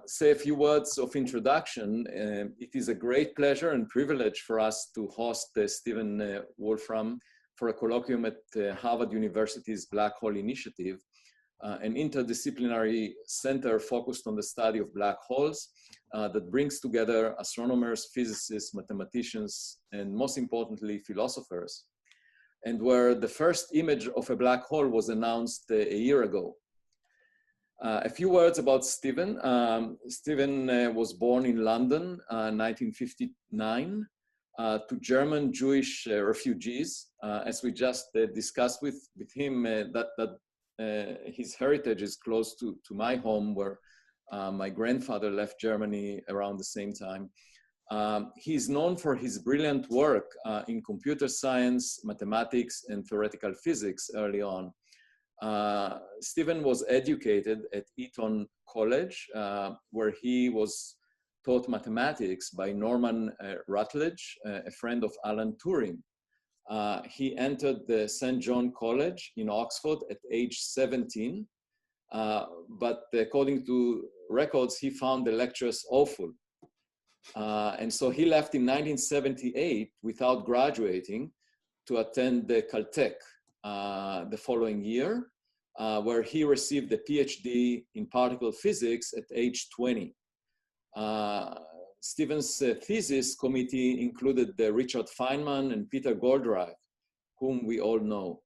say a few words of introduction. It is a great pleasure and privilege for us to host Stephen Wolfram for a colloquium at Harvard University's Black Hole Initiative, an interdisciplinary center focused on the study of black holes that brings together astronomers, physicists, mathematicians, and most importantly, philosophers, and where the first image of a black hole was announced a year ago. A few words about Stephen. Stephen was born in London, 1959, to German Jewish refugees. As we just discussed with him, his heritage is close to my home, where my grandfather left Germany around the same time. He's known for his brilliant work in computer science, mathematics, and theoretical physics early on. Stephen was educated at Eton College, where he was taught mathematics by Norman Rutledge, a friend of Alan Turing. He entered the St. John College in Oxford at age 17, but according to records, he found the lectures awful. And so he left in 1978 without graduating to attend the Caltech the following year, where he received a PhD in particle physics at age 20. Stephen's thesis committee included Richard Feynman and Peter Goldratt, whom we all know.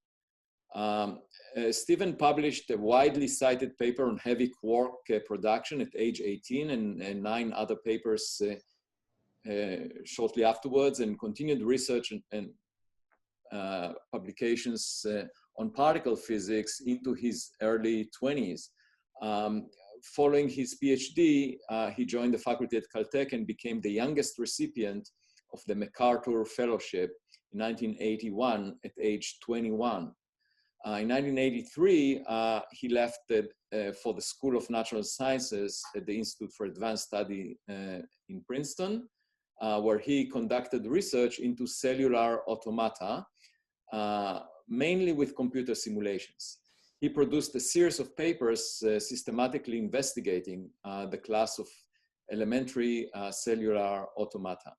Stephen published a widely cited paper on heavy quark production at age 18 and 9 other papers shortly afterwards, and continued research and publications on particle physics into his early 20s. Following his PhD, he joined the faculty at Caltech and became the youngest recipient of the MacArthur Fellowship in 1981 at age 21. In 1983, he left for the School of Natural Sciences at the Institute for Advanced Study in Princeton, where he conducted research into cellular automata, mainly with computer simulations. He produced a series of papers systematically investigating the class of elementary cellular automata.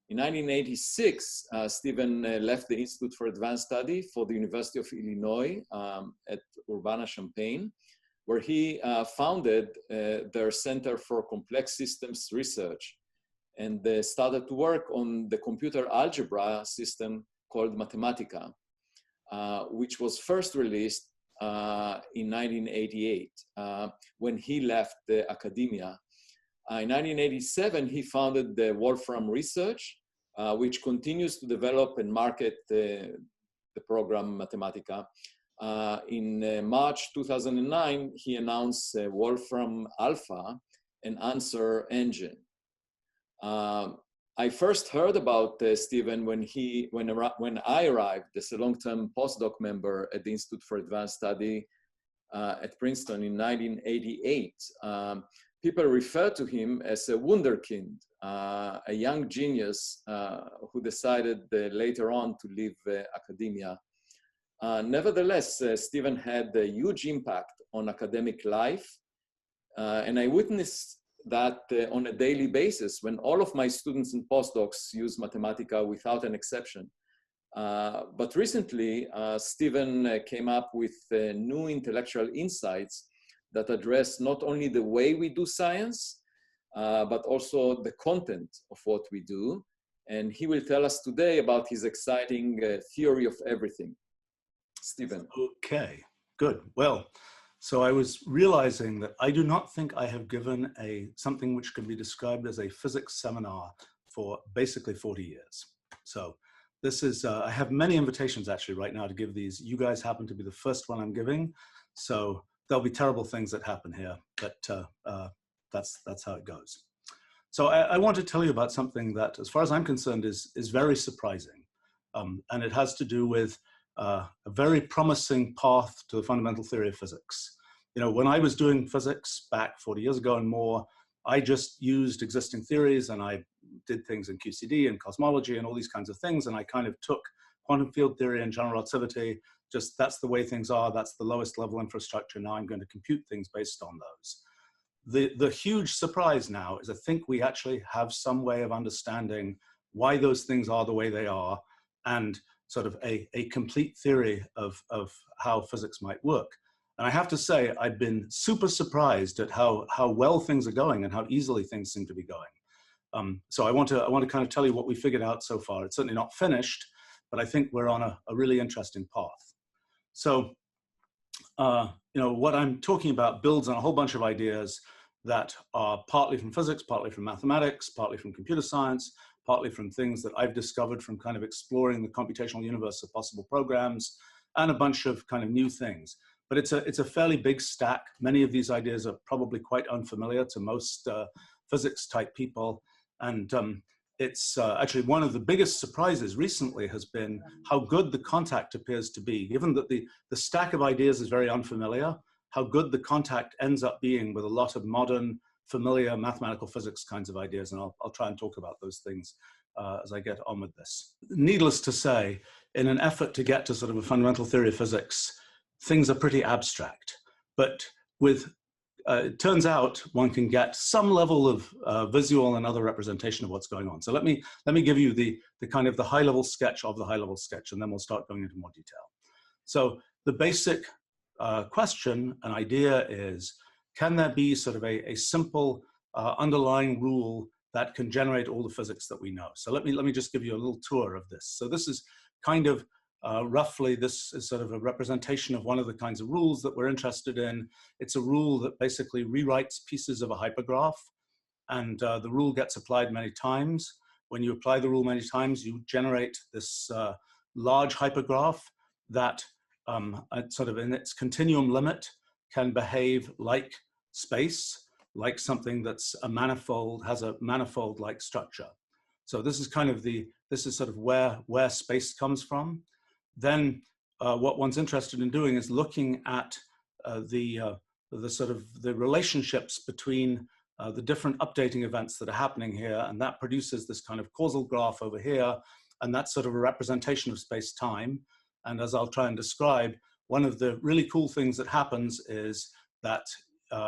In 1986, Stephen left the Institute for Advanced Study for the University of Illinois at Urbana-Champaign, where he founded their Center for Complex Systems Research and started to work on the computer algebra system called Mathematica, which was first released in 1988 when he left academia. In 1987, he founded the Wolfram Research, which continues to develop and market the program Mathematica. In March 2009, he announced Wolfram Alpha, an answer engine. I first heard about Stephen when I arrived as a long-term postdoc member at the Institute for Advanced Study at Princeton in 1988. People refer to him as a wunderkind, a young genius who decided later on to leave academia. Nevertheless, Stephen had a huge impact on academic life, and I witnessed that on a daily basis when all of my students and postdocs use Mathematica without an exception. But recently, Stephen came up with new intellectual insights that address not only the way we do science, but also the content of what we do. And he will tell us today about his exciting theory of everything. Stephen. Okay, good. Well, so I was realizing that I do not think I have given something which can be described as a physics seminar for basically 40 years. So this is, I have many invitations actually right now to give these. You guys happen to be the first one I'm giving. So there'll be terrible things that happen here, but that's how it goes. So I want to tell you about something that, as far as I'm concerned, is very surprising. And it has to do with a very promising path to the fundamental theory of physics. You know, when I was doing physics back 40 years ago and more, I just used existing theories and I did things in QCD and cosmology and all these kinds of things. And I kind of took quantum field theory and general relativity, just that's the way things are, that's the lowest level infrastructure. Now I'm going to compute things based on those. the huge surprise now is I think we actually have some way of understanding why those things are the way they are, and sort of a complete theory of how physics might work. And I have to say, I've been super surprised at how well things are going and how easily things seem to be going. So I want to kind of tell you what we figured out so far. It's certainly not finished, but I think we're on a really interesting path. So, you know, what I'm talking about builds on a whole bunch of ideas that are partly from physics, partly from mathematics, partly from computer science, partly from things that I've discovered from kind of exploring the computational universe of possible programs, and a bunch of kind of new things. But it's a fairly big stack. Many of these ideas are probably quite unfamiliar to most physics type people. And it's actually one of the biggest surprises recently has been how good the contact appears to be. Given that the stack of ideas is very unfamiliar, how good the contact ends up being with a lot of modern, familiar mathematical physics kinds of ideas. And I'll try and talk about those things as I get on with this. Needless to say, in an effort to get to sort of a fundamental theory of physics, things are pretty abstract. But with it turns out one can get some level of visual and other representation of what's going on. So let me give you the kind of the high-level sketch of the high-level sketch, and then we'll start going into more detail. So the basic question, an idea is, can there be sort of a simple underlying rule that can generate all the physics that we know? So let me just give you a little tour of this. So this is kind of roughly, this is sort of a representation of one of the kinds of rules that we're interested in. It's a rule that basically rewrites pieces of a hypergraph, and the rule gets applied many times. When you apply the rule many times, you generate this large hypergraph that sort of in its continuum limit can behave like space, like something that's a manifold, has a manifold-like structure. So this is kind of this is sort of where space comes from. Then what one's interested in doing is looking at the sort of the relationships between the different updating events that are happening here, and that produces this kind of causal graph over here, and that's sort of a representation of space-time. And as I'll try and describe, one of the really cool things that happens is that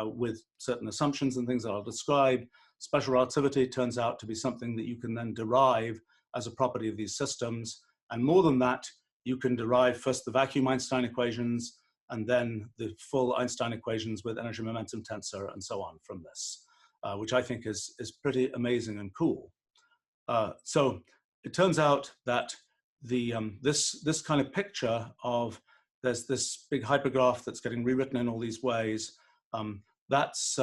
with certain assumptions and things that I'll describe, special relativity turns out to be something that you can then derive as a property of these systems. And more than that, you can derive first the vacuum Einstein equations, and then the full Einstein equations with energy momentum tensor and so on from this, which I think is pretty amazing and cool. So it turns out that this kind of picture of there's this big hypergraph that's getting rewritten in all these ways, that's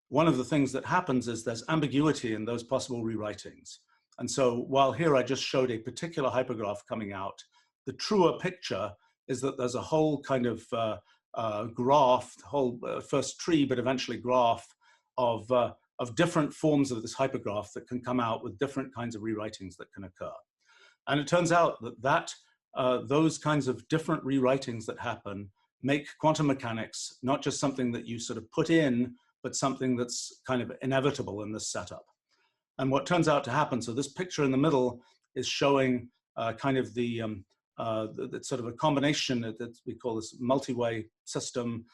one of the things that happens is there's ambiguity in those possible rewritings. And so while here I just showed a particular hypergraph coming out, the truer picture is that there's a whole kind of graph, whole first tree, but eventually graph of different forms of this hypergraph that can come out with different kinds of rewritings that can occur. And it turns out that those kinds of different rewritings that happen make quantum mechanics not just something that you sort of put in, but something that's kind of inevitable in this setup. And what turns out to happen, so this picture in the middle is showing kind of the sort of a combination that we call this multi-way system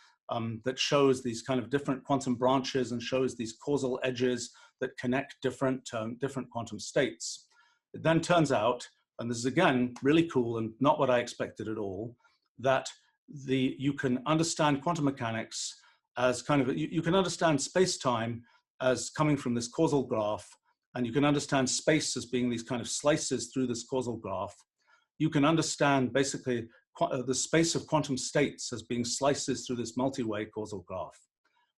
that shows these kind of different quantum branches and shows these causal edges that connect different quantum states. It then turns out, and this is again really cool and not what I expected at all, that you can understand quantum mechanics as kind of, you can understand space-time as coming from this causal graph, and you can understand space as being these kind of slices through this causal graph. You can understand basically the space of quantum states as being slices through this multi-way causal graph.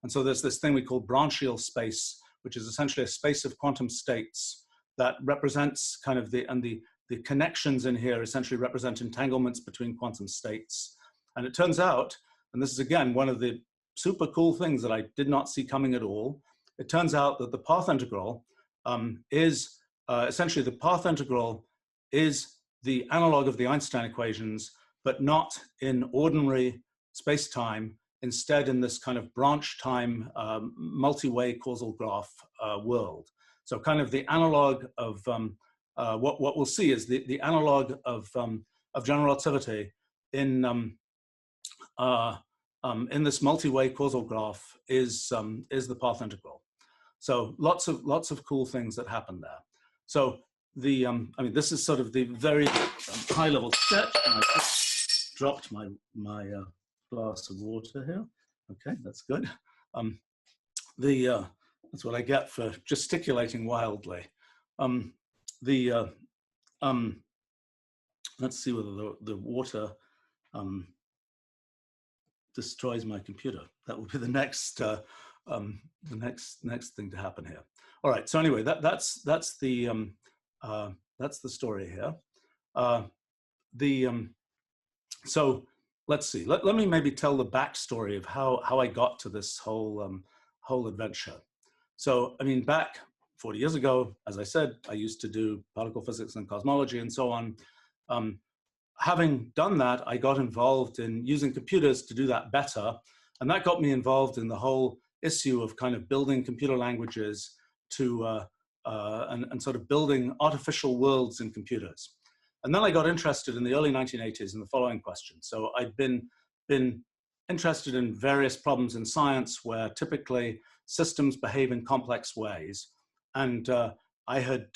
And so there's this thing we call branchial space, which is essentially a space of quantum states that represents kind of the connections in here essentially represent entanglements between quantum states. And it turns out, and this is again one of the super cool things that I did not see coming at all, it turns out that the path integral is essentially the path integral is the analog of the Einstein equations, but not in ordinary space-time, instead in this kind of branch time multi-way causal graph world. So kind of the analog of what we'll see is the analog of general relativity in in this multi-way causal graph is the path integral. So lots of cool things that happen there. So the I mean, this is sort of the very high level sketch. And I just dropped my glass of water here. Okay, that's good. That's what I get for gesticulating wildly. Let's see whether the water destroys my computer. That will be the next next thing to happen here. All right. So anyway, that's the story here. So let's see. Let me maybe tell the backstory of how I got to this whole adventure. So I mean, back 40 years ago, as I said, I used to do particle physics and cosmology and so on. Having done that, I got involved in using computers to do that better. And that got me involved in the whole issue of kind of building computer languages to, and sort of building artificial worlds in computers. And then I got interested in the early 1980s in the following question. So I'd been interested in various problems in science where typically systems behave in complex ways. And I had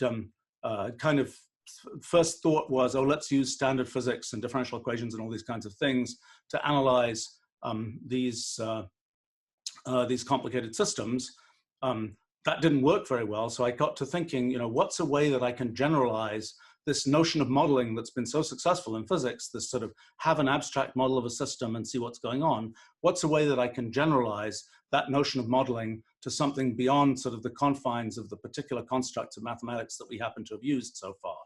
kind of first thought was, oh, let's use standard physics and differential equations and all these kinds of things to analyze these complicated systems. That didn't work very well. So I got to thinking, you know, what's a way that I can generalize this notion of modeling that's been so successful in physics, this sort of have an abstract model of a system and see what's going on. What's a way that I can generalize that notion of modeling to something beyond sort of the confines of the particular constructs of mathematics that we happen to have used so far?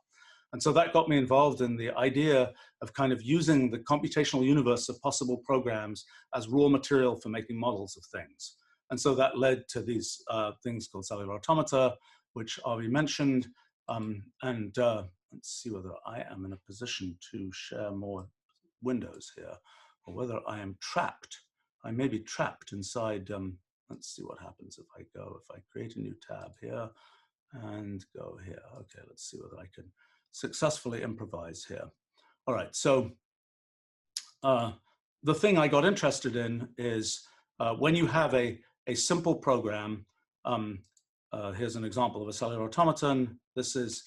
And so that got me involved in the idea of kind of using the computational universe of possible programs as raw material for making models of things. And so that led to these things called cellular automata, which Avi mentioned. Let's see whether I am in a position to share more windows here, or whether I am trapped. I may be trapped inside. Let's see what happens if I create a new tab here and go here. Okay, let's see whether I can successfully improvise here. All right, so the thing I got interested in is when you have a simple program. Here's an example of a cellular automaton. This is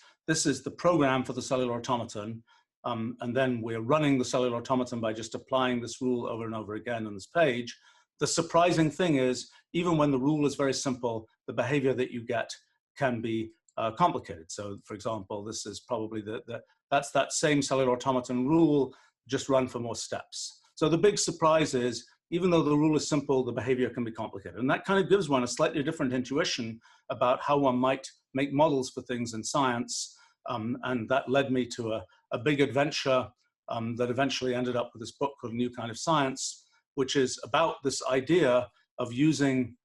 the program for the cellular automaton. And then we're running the cellular automaton by just applying this rule over and over again on this page. The surprising thing is, even when the rule is very simple, the behavior that you get can be complicated. So for example, this is probably that's that same cellular automaton rule, just run for more steps. So the big surprise is, even though the rule is simple, the behavior can be complicated. And that kind of gives one a slightly different intuition about how one might make models for things in science. And that led me to a big adventure that eventually ended up with this book called New Kind of Science, which is about this idea of using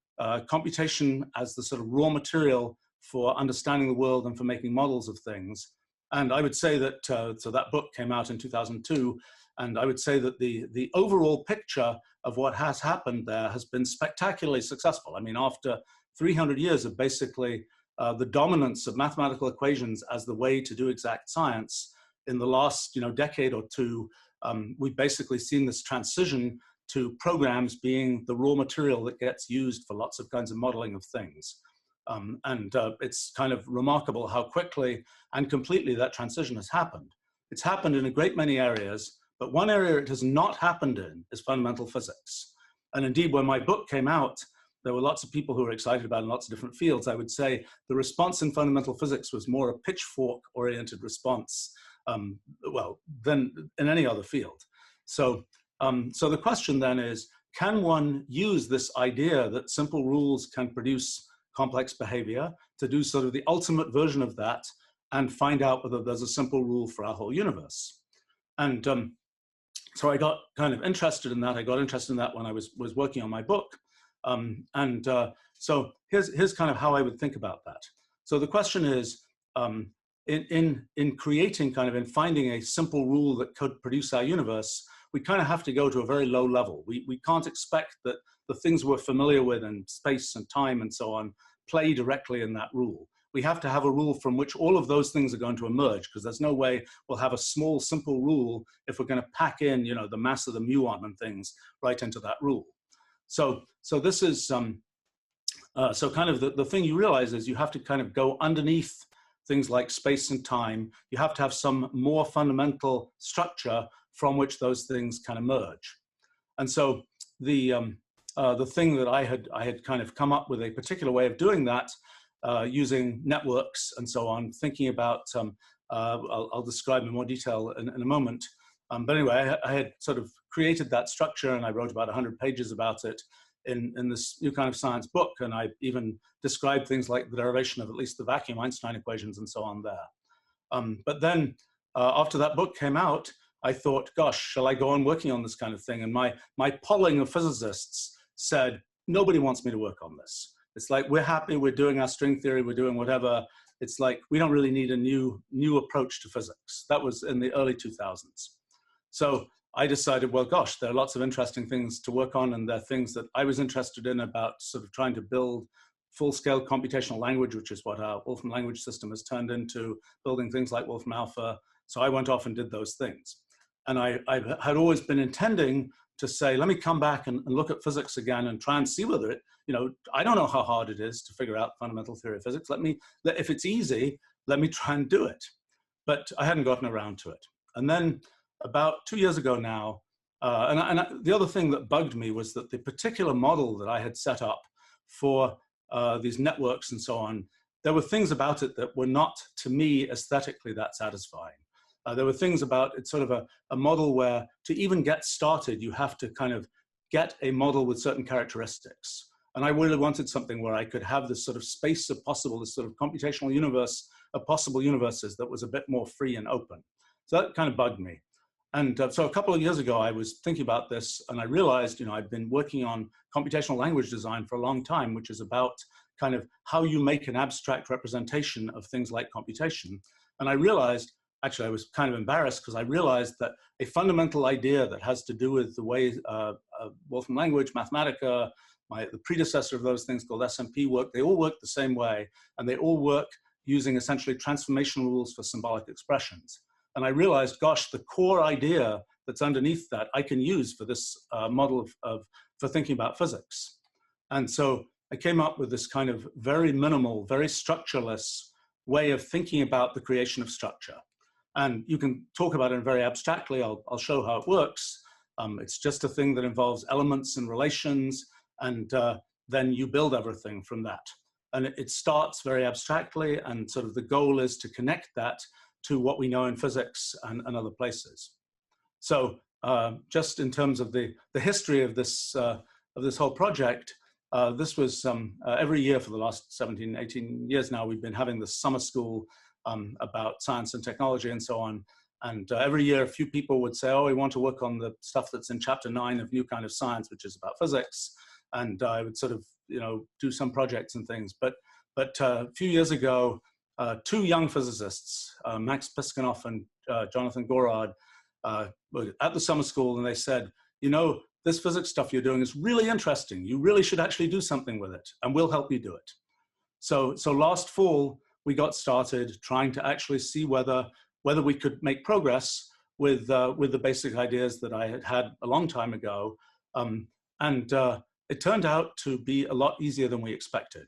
computation as the sort of raw material for understanding the world and for making models of things. And I would say that, so that book came out in 2002, and I would say that the overall picture of what has happened there has been spectacularly successful. I mean, after 300 years of basically the dominance of mathematical equations as the way to do exact science, in the last decade or two, we've basically seen this transition to programs being the raw material that gets used for lots of kinds of modeling of things. It's kind of remarkable how quickly and completely that transition has happened. It's happened in a great many areas, but one area it has not happened in is fundamental physics. And indeed, when my book came out, there were lots of people who were excited about it in lots of different fields. I would say the response in fundamental physics was more a pitchfork-oriented response, than in any other field. So the question then is, can one use this idea that simple rules can produce complex behavior to do sort of the ultimate version of that and find out whether there's a simple rule for our whole universe? And so I got kind of interested in that. I got interested in that when I was working on my book. So here's kind of how I would think about that. So the question is, in creating in finding a simple rule that could produce our universe, we kind of have to go to a very low level. We can't expect that the things we're familiar with in space and time and so on play directly in that rule. we have to have a rule from which all of those things are going to emerge, because there's no way we'll have a small, simple rule if we're going to pack in, you know, the mass of the muon and things right into that rule. So this is, so kind of the thing you realize is you have to kind of go underneath things like space and time. You have to have some more fundamental structure from which those things can emerge. And so the thing that I had kind of come up with a particular way of doing that, using networks and so on, thinking about, I'll describe in more detail in a moment. But anyway, I had sort of created that structure, and I wrote about 100 pages about it in this new kind of science book. And I even described things like the derivation of at least the vacuum Einstein equations and so on there. But then after that book came out, I thought, gosh, shall I go on working on this kind of thing? And my polling of physicists said, nobody wants me to work on this. It's like, we're happy, we're doing our string theory, we're doing whatever. It's like, we don't really need a new approach to physics. That was in the early 2000s. So I decided, well, gosh, there are lots of interesting things to work on, and there are things that I was interested in about sort of trying to build full-scale computational language, which is what our Wolfram language system has turned into, building things like Wolfram Alpha. So I went off and did those things. And I had always been intending to say, let me come back and look at physics again and try and see whether it, you know, I don't know how hard it is to figure out fundamental theory of physics. If it's easy, let me try and do it. But I hadn't gotten around to it. And then about 2 years ago now, the other thing that bugged me was that the particular model that I had set up for these networks and so on, there were things about it that were not, to me, aesthetically that satisfying. There were things about it's sort of a model where to even get started, you have to kind of get a model with certain characteristics. And I really wanted something where I could have this sort of space of possible, this sort of computational universe of possible universes that was a bit more free and open. So that kind of bugged me. And so a couple of years ago, I was thinking about this, and I realized, you know, I've been working on computational language design for a long time, which is about kind of how you make an abstract representation of things like computation. And I realized, actually, I was kind of embarrassed because I realized that a fundamental idea that has to do with the way Wolfram language, Mathematica, the predecessor of those things called SMP work, they all work the same way, and they all work using essentially transformation rules for symbolic expressions. And I realized, gosh, the core idea that's underneath that I can use for this model for thinking about physics. And so I came up with this kind of very minimal, very structureless way of thinking about the creation of structure. And you can talk about it very abstractly. I'll show how it works. It's just a thing that involves elements and relations, and then you build everything from that. And it starts very abstractly, and sort of the goal is to connect that to what we know in physics and other places. So just in terms of the history of this whole project, this was every year for the last 17, 18 years now, we've been having this summer school about science and technology and so on. And every year, a few people would say, oh, we want to work on the stuff that's in chapter 9 of New Kind of Science, which is about physics. And I would sort of, you know, do some projects and things. But a few years ago, 2 young physicists, Max Piskanoff and Jonathan Gorard, were at the summer school, and they said, you know, this physics stuff you're doing is really interesting. You really should actually do something with it, and we'll help you do it. So last fall, we got started trying to actually see whether we could make progress with the basic ideas that I had had a long time ago. It turned out to be a lot easier than we expected.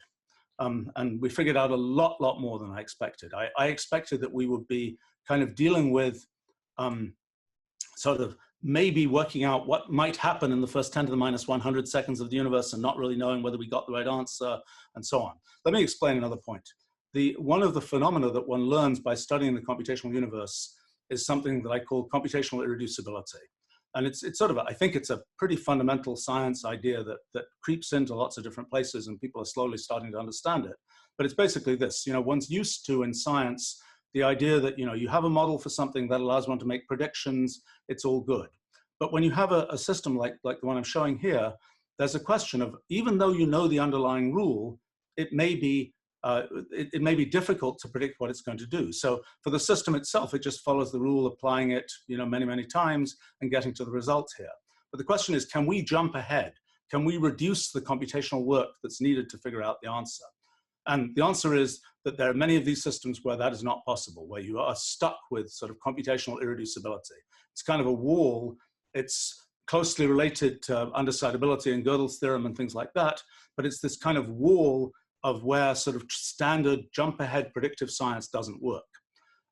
And we figured out a lot more than I expected. I expected that we would be kind of dealing with sort of maybe working out what might happen in the first 10 to the minus 100 seconds of the universe and not really knowing whether we got the right answer and so on. Let me explain another point. One of the phenomena that one learns by studying the computational universe is something that I call computational irreducibility. And it's sort of, I think it's a pretty fundamental science idea that creeps into lots of different places, and people are slowly starting to understand it. But it's basically this, you know, one's used to in science, the idea that, you know, you have a model for something that allows one to make predictions, it's all good. But when you have a system like the one I'm showing here, there's a question of, even though you know the underlying rule, it may be difficult to predict what it's going to do. So for the system itself, it just follows the rule, applying it, you know, many times and getting to the result here. But the question is, can we jump ahead? Can we reduce the computational work that's needed to figure out the answer? And the answer is that there are many of these systems where that is not possible, where you are stuck with sort of computational irreducibility. It's kind of a wall. It's closely related to undercidability and Gödel's theorem and things like that, but it's this kind of wall of where sort of standard jump ahead predictive science doesn't work.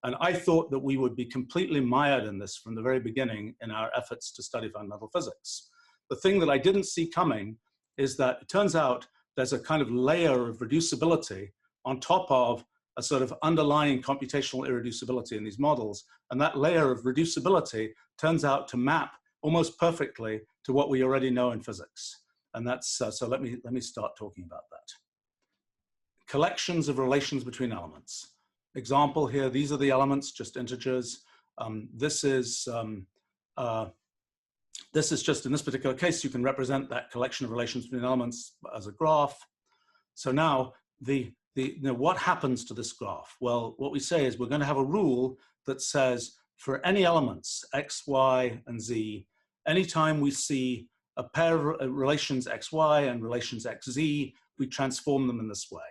And I thought that we would be completely mired in this from the very beginning in our efforts to study fundamental physics. The thing that I didn't see coming is that it turns out there's a kind of layer of reducibility on top of a sort of underlying computational irreducibility in these models. And that layer of reducibility turns out to map almost perfectly to what we already know in physics. And that's, so let me start talking about that. Collections of relations between elements. Example here, these are the elements, just integers. This is just, in this particular case, you can represent that collection of relations between elements as a graph. So now, what happens to this graph? Well, what we say is we're going to have a rule that says for any elements, x, y, and z, anytime we see a pair of relations xy and relations xz, we transform them in this way.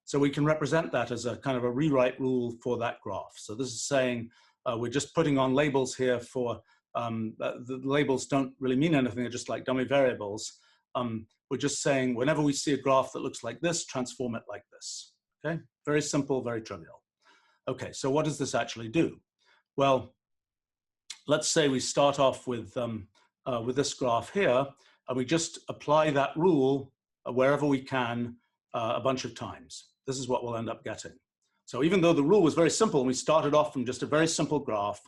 So we can represent that as a kind of a rewrite rule for that graph. So this is saying we're just putting on labels here for, the labels don't really mean anything, they're just like dummy variables. We're just saying whenever we see a graph that looks like this, transform it like this. Okay, very simple, very trivial. Okay, so what does this actually do? Well, let's say we start off with this graph here, and we just apply that rule wherever we can a bunch of times. This is what we'll end up getting. So even though the rule was very simple, and we started off from just a very simple graph,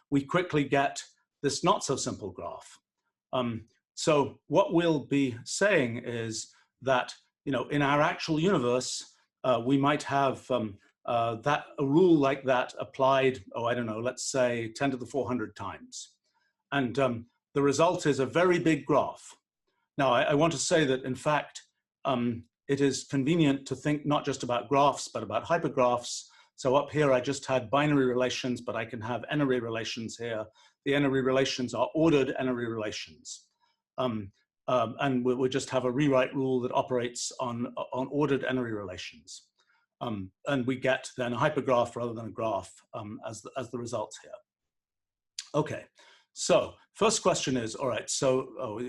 we quickly get this not so simple graph. So what we'll be saying is that, in our actual universe, we might have a rule like that applied, I don't know, let's say 10 to the 400 times. And the result is a very big graph. Now, I want to say that, in fact, it is convenient to think not just about graphs, but about hypergraphs. So up here, I just had binary relations, but I can have n-ary relations here. The n-ary relations are ordered n-ary relations. And we'll just have a rewrite rule that operates on ordered n-ary relations. And we get then a hypergraph rather than a graph as the results here. Okay, so first question is, all right, so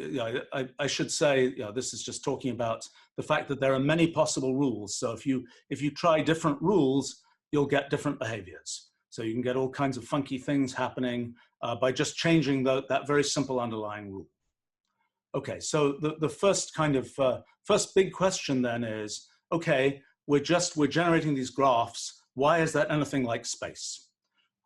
I should say, this is just talking about the fact that there are many possible rules. So if you try different rules, you'll get different behaviors. So you can get all kinds of funky things happening by just changing that very simple underlying rule. Okay, so the first kind of, first big question then is, okay, we're generating these graphs. Why is that anything like space?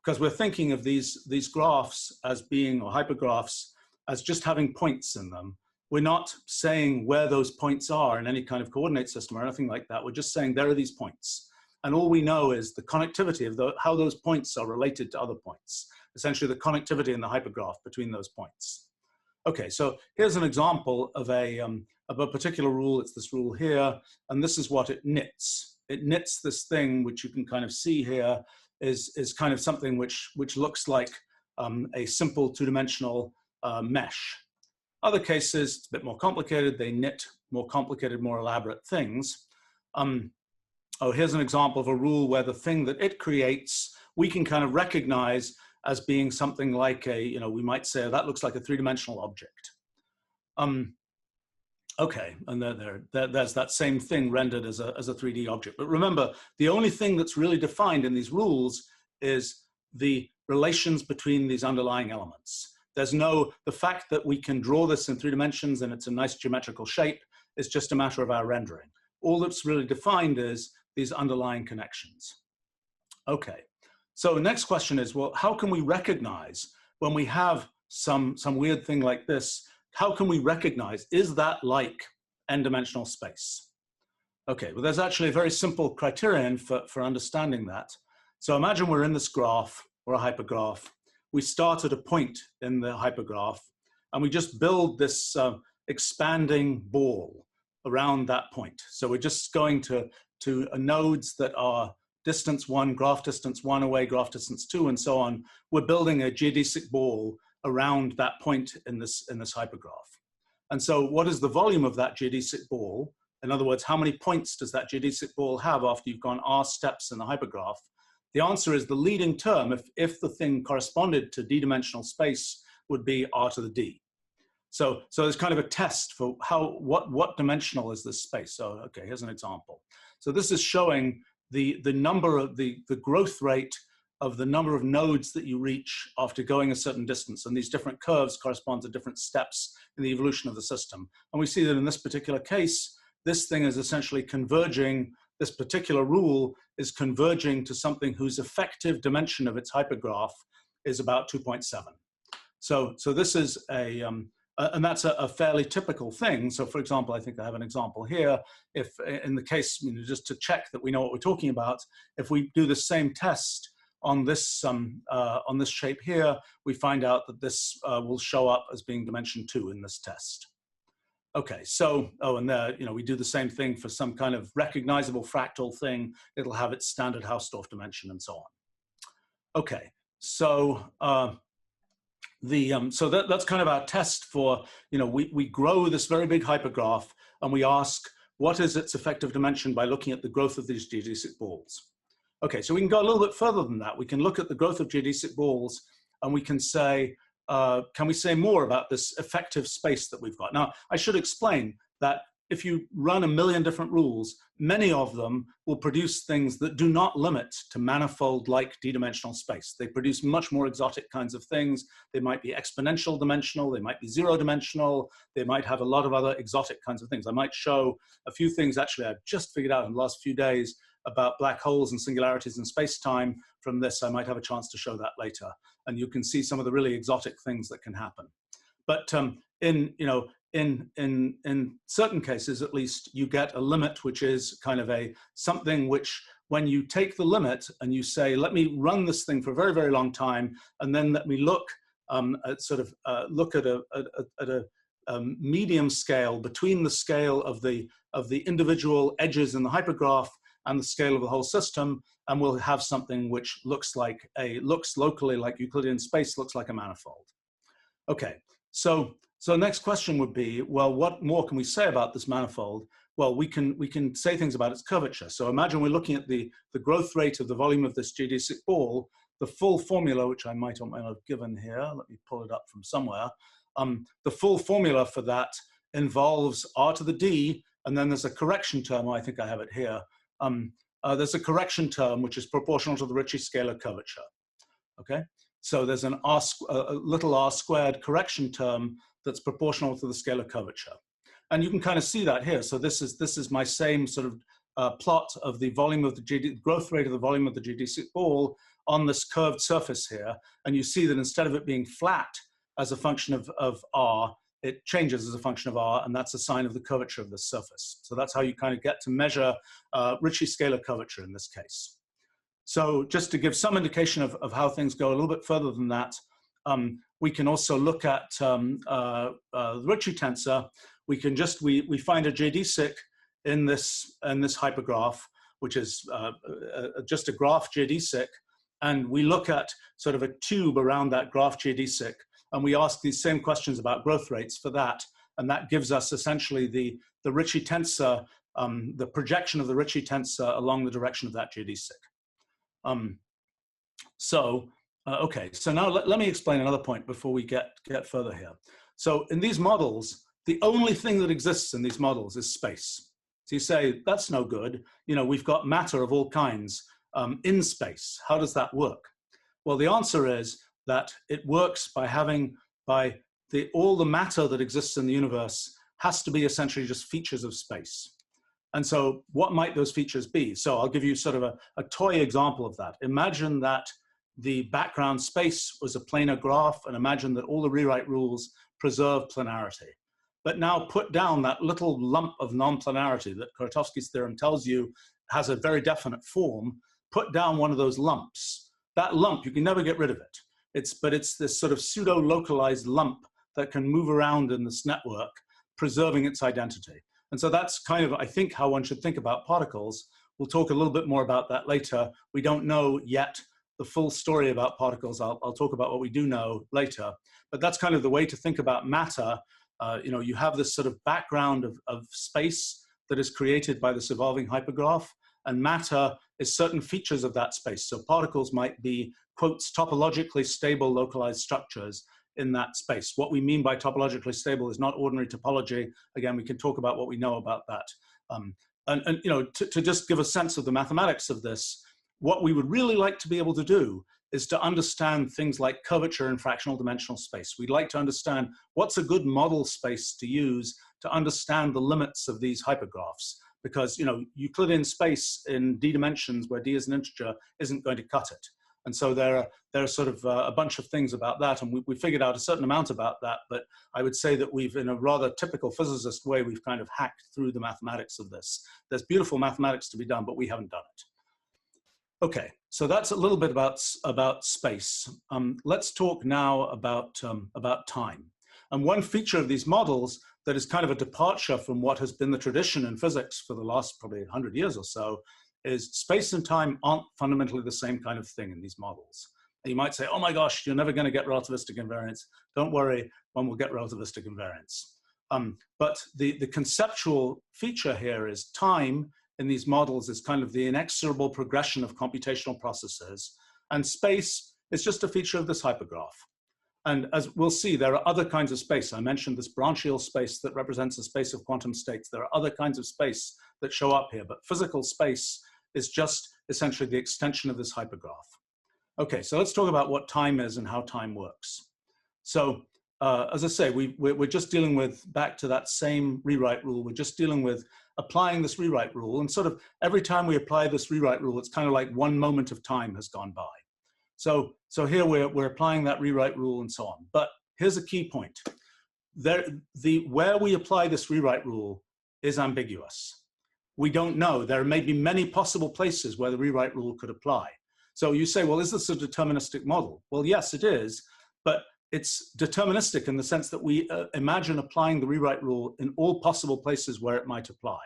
Because we're thinking of these graphs as being, or hypergraphs, as just having points in them. We're not saying where those points are in any kind of coordinate system or anything like that. We're just saying there are these points. And all we know is the connectivity of how those points are related to other points. Essentially the connectivity in the hypergraph between those points. Okay, so here's an example of a particular rule. It's this rule here, and this is what it knits. It knits this thing, which you can kind of see here, is kind of something which looks like a simple two-dimensional mesh. Other cases, it's a bit more complicated. They knit more complicated, more elaborate things. Here's an example of a rule where the thing that it creates, we can kind of recognize as being something like we might say that looks like a three-dimensional object. Okay, and there's that same thing rendered as a 3D object. But remember, the only thing that's really defined in these rules is the relations between these underlying elements. There's the fact that we can draw this in 3 dimensions and it's a nice geometrical shape is just a matter of our rendering. All that's really defined is these underlying connections. Okay, so the next question is, well, how can we recognize when we have some weird thing like this, how can we recognize, is that like n-dimensional space? Okay, well, there's actually a very simple criterion for understanding that. So imagine we're in this graph, or a hypergraph. We start at a point in the hypergraph, and we just build this expanding ball around that point. So we're just going to nodes that are distance 1, graph distance 1 away, graph distance 2, and so on. We're building a geodesic ball around that point in this hypergraph. And so what is the volume of that geodesic ball? In other words, how many points does that geodesic ball have after you've gone r steps in the hypergraph? The answer is the leading term, if the thing corresponded to d-dimensional space, would be r to the d. So it's kind of a test for what dimensional is this space. So okay, here's an example. So this is showing the number of the growth rate of the number of nodes that you reach after going a certain distance. And these different curves correspond to different steps in the evolution of the system. And we see that in this particular case, this thing is essentially converging, this particular rule is converging to something whose effective dimension of its hypergraph is about 2.7. So this is and that's a fairly typical thing. So for example, I think I have an example here. If in the case, just to check that we know what we're talking about, if we do the same test on this shape here, we find out that this will show up as being dimension 2 in this test. Okay, so, and there, we do the same thing for some kind of recognizable fractal thing. It'll have its standard Hausdorff dimension and so on. Okay, so so that's kind of our test for, we grow this very big hypergraph and we ask, what is its effective dimension by looking at the growth of these geodesic balls? Okay, so we can go a little bit further than that. We can look at the growth of geodesic balls and we can say, can we say more about this effective space that we've got? Now, I should explain that if you run 1 million different rules, many of them will produce things that do not limit to manifold-like d-dimensional space. They produce much more exotic kinds of things. They might be exponential dimensional, they might be 0-dimensional, they might have a lot of other exotic kinds of things. I might show a few things, actually, I've just figured out in the last few days about black holes and singularities in space-time. From this, I might have a chance to show that later. And you can see some of the really exotic things that can happen. But in certain cases, at least, you get a limit, which is kind of something which, when you take the limit and you say, let me run this thing for a very, very long time, and then let me look at a medium scale between the scale of the individual edges in the hypergraph and the scale of the whole system, and we'll have something which looks locally like Euclidean space, looks like a manifold. Okay, so next question would be, well, what more can we say about this manifold? Well, we can say things about its curvature. So imagine we're looking at the growth rate of the volume of this geodesic ball. The full formula, which I might or might not have given here, let me pull it up from somewhere. The full formula for that involves r to the d, and then there's a correction term. I think I have it here. There's a correction term which is proportional to the Ricci scalar curvature. Okay, so there's a little r squared correction term that's proportional to the scalar curvature, and you can kind of see that here. So this is my same sort of plot of the volume of the growth rate of the volume of the geodesic ball on this curved surface here, and you see that instead of it being flat as a function of r, it changes as a function of r, and that's a sign of the curvature of the surface. So that's how you kind of get to measure Ricci scalar curvature in this case. So just to give some indication of how things go a little bit further than that, we can also look at the Ricci tensor. We find a geodesic in this hypergraph, which is just a graph geodesic, and we look at sort of a tube around that graph geodesic, and we ask these same questions about growth rates for that, and that gives us essentially the Ricci tensor, the projection of the Ricci tensor along the direction of that geodesic. Okay, so now let me explain another point before we get further here. So in these models, the only thing that exists in these models is space. So you say, that's no good. We've got matter of all kinds in space. How does that work? Well, the answer is that it works by all the matter that exists in the universe has to be essentially just features of space. And so what might those features be? So I'll give you sort of a toy example of that. Imagine that the background space was a planar graph, and imagine that all the rewrite rules preserve planarity. But now put down that little lump of non-planarity that Kuratowski's theorem tells you has a very definite form. Put down one of those lumps. That lump, you can never get rid of it. But it's this sort of pseudo-localized lump that can move around in this network, preserving its identity. And so that's kind of, I think, how one should think about particles. We'll talk a little bit more about that later. We don't know yet the full story about particles. I'll talk about what we do know later. But that's kind of the way to think about matter. You have this sort of background of space that is created by this evolving hypergraph, and matter is certain features of that space. So particles might be, quotes, topologically stable localized structures in that space. What we mean by topologically stable is not ordinary topology. Again, we can talk about what we know about that. And you know, to just give a sense of the mathematics of this, what we would really like to be able to do is to understand things like curvature in fractional dimensional space. We'd like to understand what's a good model space to use to understand the limits of these hypergraphs. Because, you know, Euclidean space in d dimensions where d is an integer isn't going to cut it. And so there are sort of a bunch of things about that, and we figured out a certain amount about that, but I would say that we've, in a rather typical physicist way, we've kind of hacked through the mathematics of this. There's beautiful mathematics to be done, but we haven't done it. Okay, so that's a little bit about space. Let's talk now about time. And one feature of these models that is kind of a departure from what has been the tradition in physics for the last probably 100 years or so is space and time aren't fundamentally the same kind of thing in these models. And you might say, oh my gosh, you're never going to get relativistic invariance. Don't worry, one will get relativistic invariance. But the conceptual feature here is time in these models is kind of the inexorable progression of computational processes, and space is just a feature of this hypergraph. And as we'll see, there are other kinds of space. I mentioned this branchial space that represents a space of quantum states. There are other kinds of space that show up here, but physical space is just essentially the extension of this hypergraph. Okay, so let's talk about what time is and how time works. So as I say, we're just dealing with, back to that same rewrite rule, we're just dealing with applying this rewrite rule. And sort of every time we apply this rewrite rule, it's kind of like one moment of time has gone by. So here we're applying that rewrite rule and so on. But here's a key point. Where we apply this rewrite rule is ambiguous. We don't know. There may be many possible places where the rewrite rule could apply. So you say, well, is this a deterministic model? Well, yes, it is, but it's deterministic in the sense that we imagine applying the rewrite rule in all possible places where it might apply.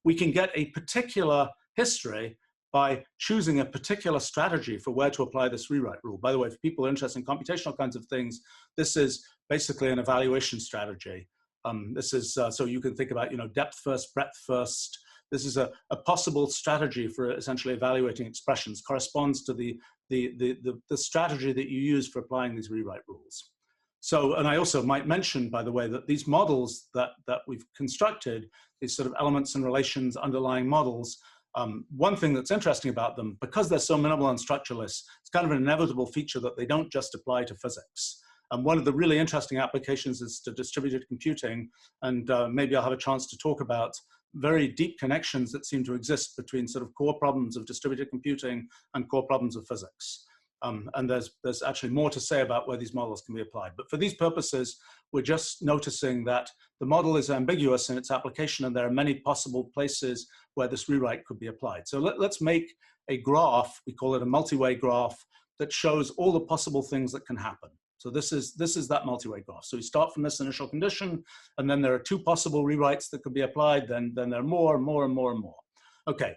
We can get a particular history by choosing a particular strategy for where to apply this rewrite rule. By the way, if people are interested in computational kinds of things, this is basically an evaluation strategy. This is, so you can think about, you know, depth first, breadth first. This is a possible strategy for essentially evaluating expressions, corresponds to the strategy that you use for applying these rewrite rules. So, and I also might mention, by the way, that these models that we've constructed, these sort of elements and relations underlying models, one thing that's interesting about them, because they're so minimal and structureless, it's kind of an inevitable feature that they don't just apply to physics. And one of the really interesting applications is to distributed computing, and maybe I'll have a chance to talk about very deep connections that seem to exist between sort of core problems of distributed computing and core problems of physics. And there's actually more to say about where these models can be applied. But for these purposes, we're just noticing that the model is ambiguous in its application, and there are many possible places where this rewrite could be applied. So let's make a graph, we call it a multi-way graph, that shows all the possible things that can happen. So this is that multi-way graph. So we start from this initial condition, and then there are two possible rewrites that could be applied, then there are more and more and more and more. Okay,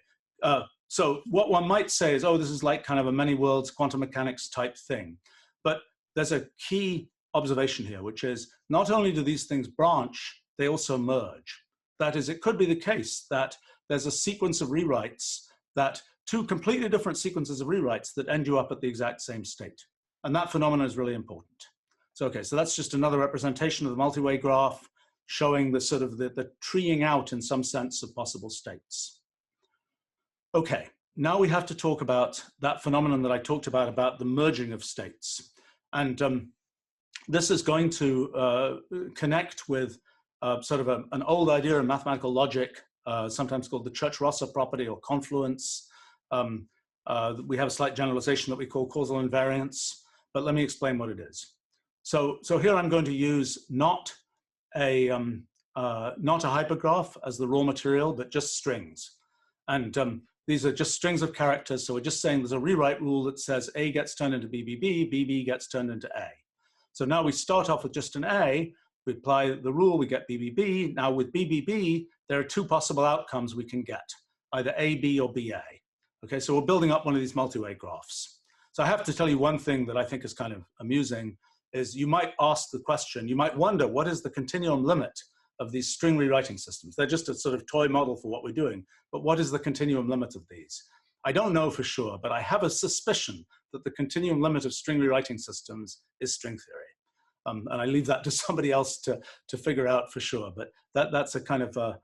so what one might say is, oh, this is like kind of a many worlds quantum mechanics type thing. But there's a key observation here, which is not only do these things branch, they also merge. That is, it could be the case that there's a sequence of rewrites, that two completely different sequences of rewrites that end you up at the exact same state. And that phenomenon is really important. So, okay, so that's just another representation of the multi-way graph showing the sort of the treeing out in some sense of possible states. Okay, now we have to talk about that phenomenon that I talked about the merging of states. And this is going to connect with sort of an old idea in mathematical logic, sometimes called the Church-Rosser property or confluence. We have a slight generalization that we call causal invariance, but let me explain what it is. So here I'm going to use not a hypergraph as the raw material, but just strings. And these are just strings of characters. So we're just saying there's a rewrite rule that says A gets turned into BBB, BB gets turned into A. So now we start off with just an A, we apply the rule, we get BBB. Now with BBB, there are two possible outcomes we can get, either AB or BA. Okay, so we're building up one of these multi-way graphs. So I have to tell you one thing that I think is kind of amusing is you might ask the question, you might wonder, what is the continuum limit of these string rewriting systems. They're just a sort of toy model for what we're doing. But what is the continuum limit of these? I don't know for sure, but I have a suspicion that the continuum limit of string rewriting systems is string theory. And I leave that to somebody else to figure out for sure. But that's a kind of a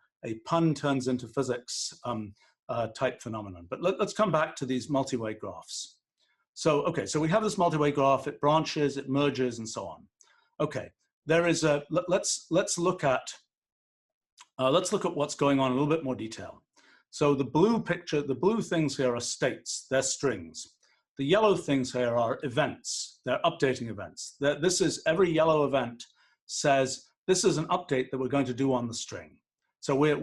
pun turns into physics type phenomenon. But let's come back to these multi-way graphs. So, okay, so we have this multi-way graph, it branches, it merges, and so on. Okay, there is a, let's look at what's going on in a little bit more detail. So the blue picture, the blue things here are states, they're strings. The yellow things here are events, they're updating events. This is, every yellow event says, this is an update that we're going to do on the string. So we're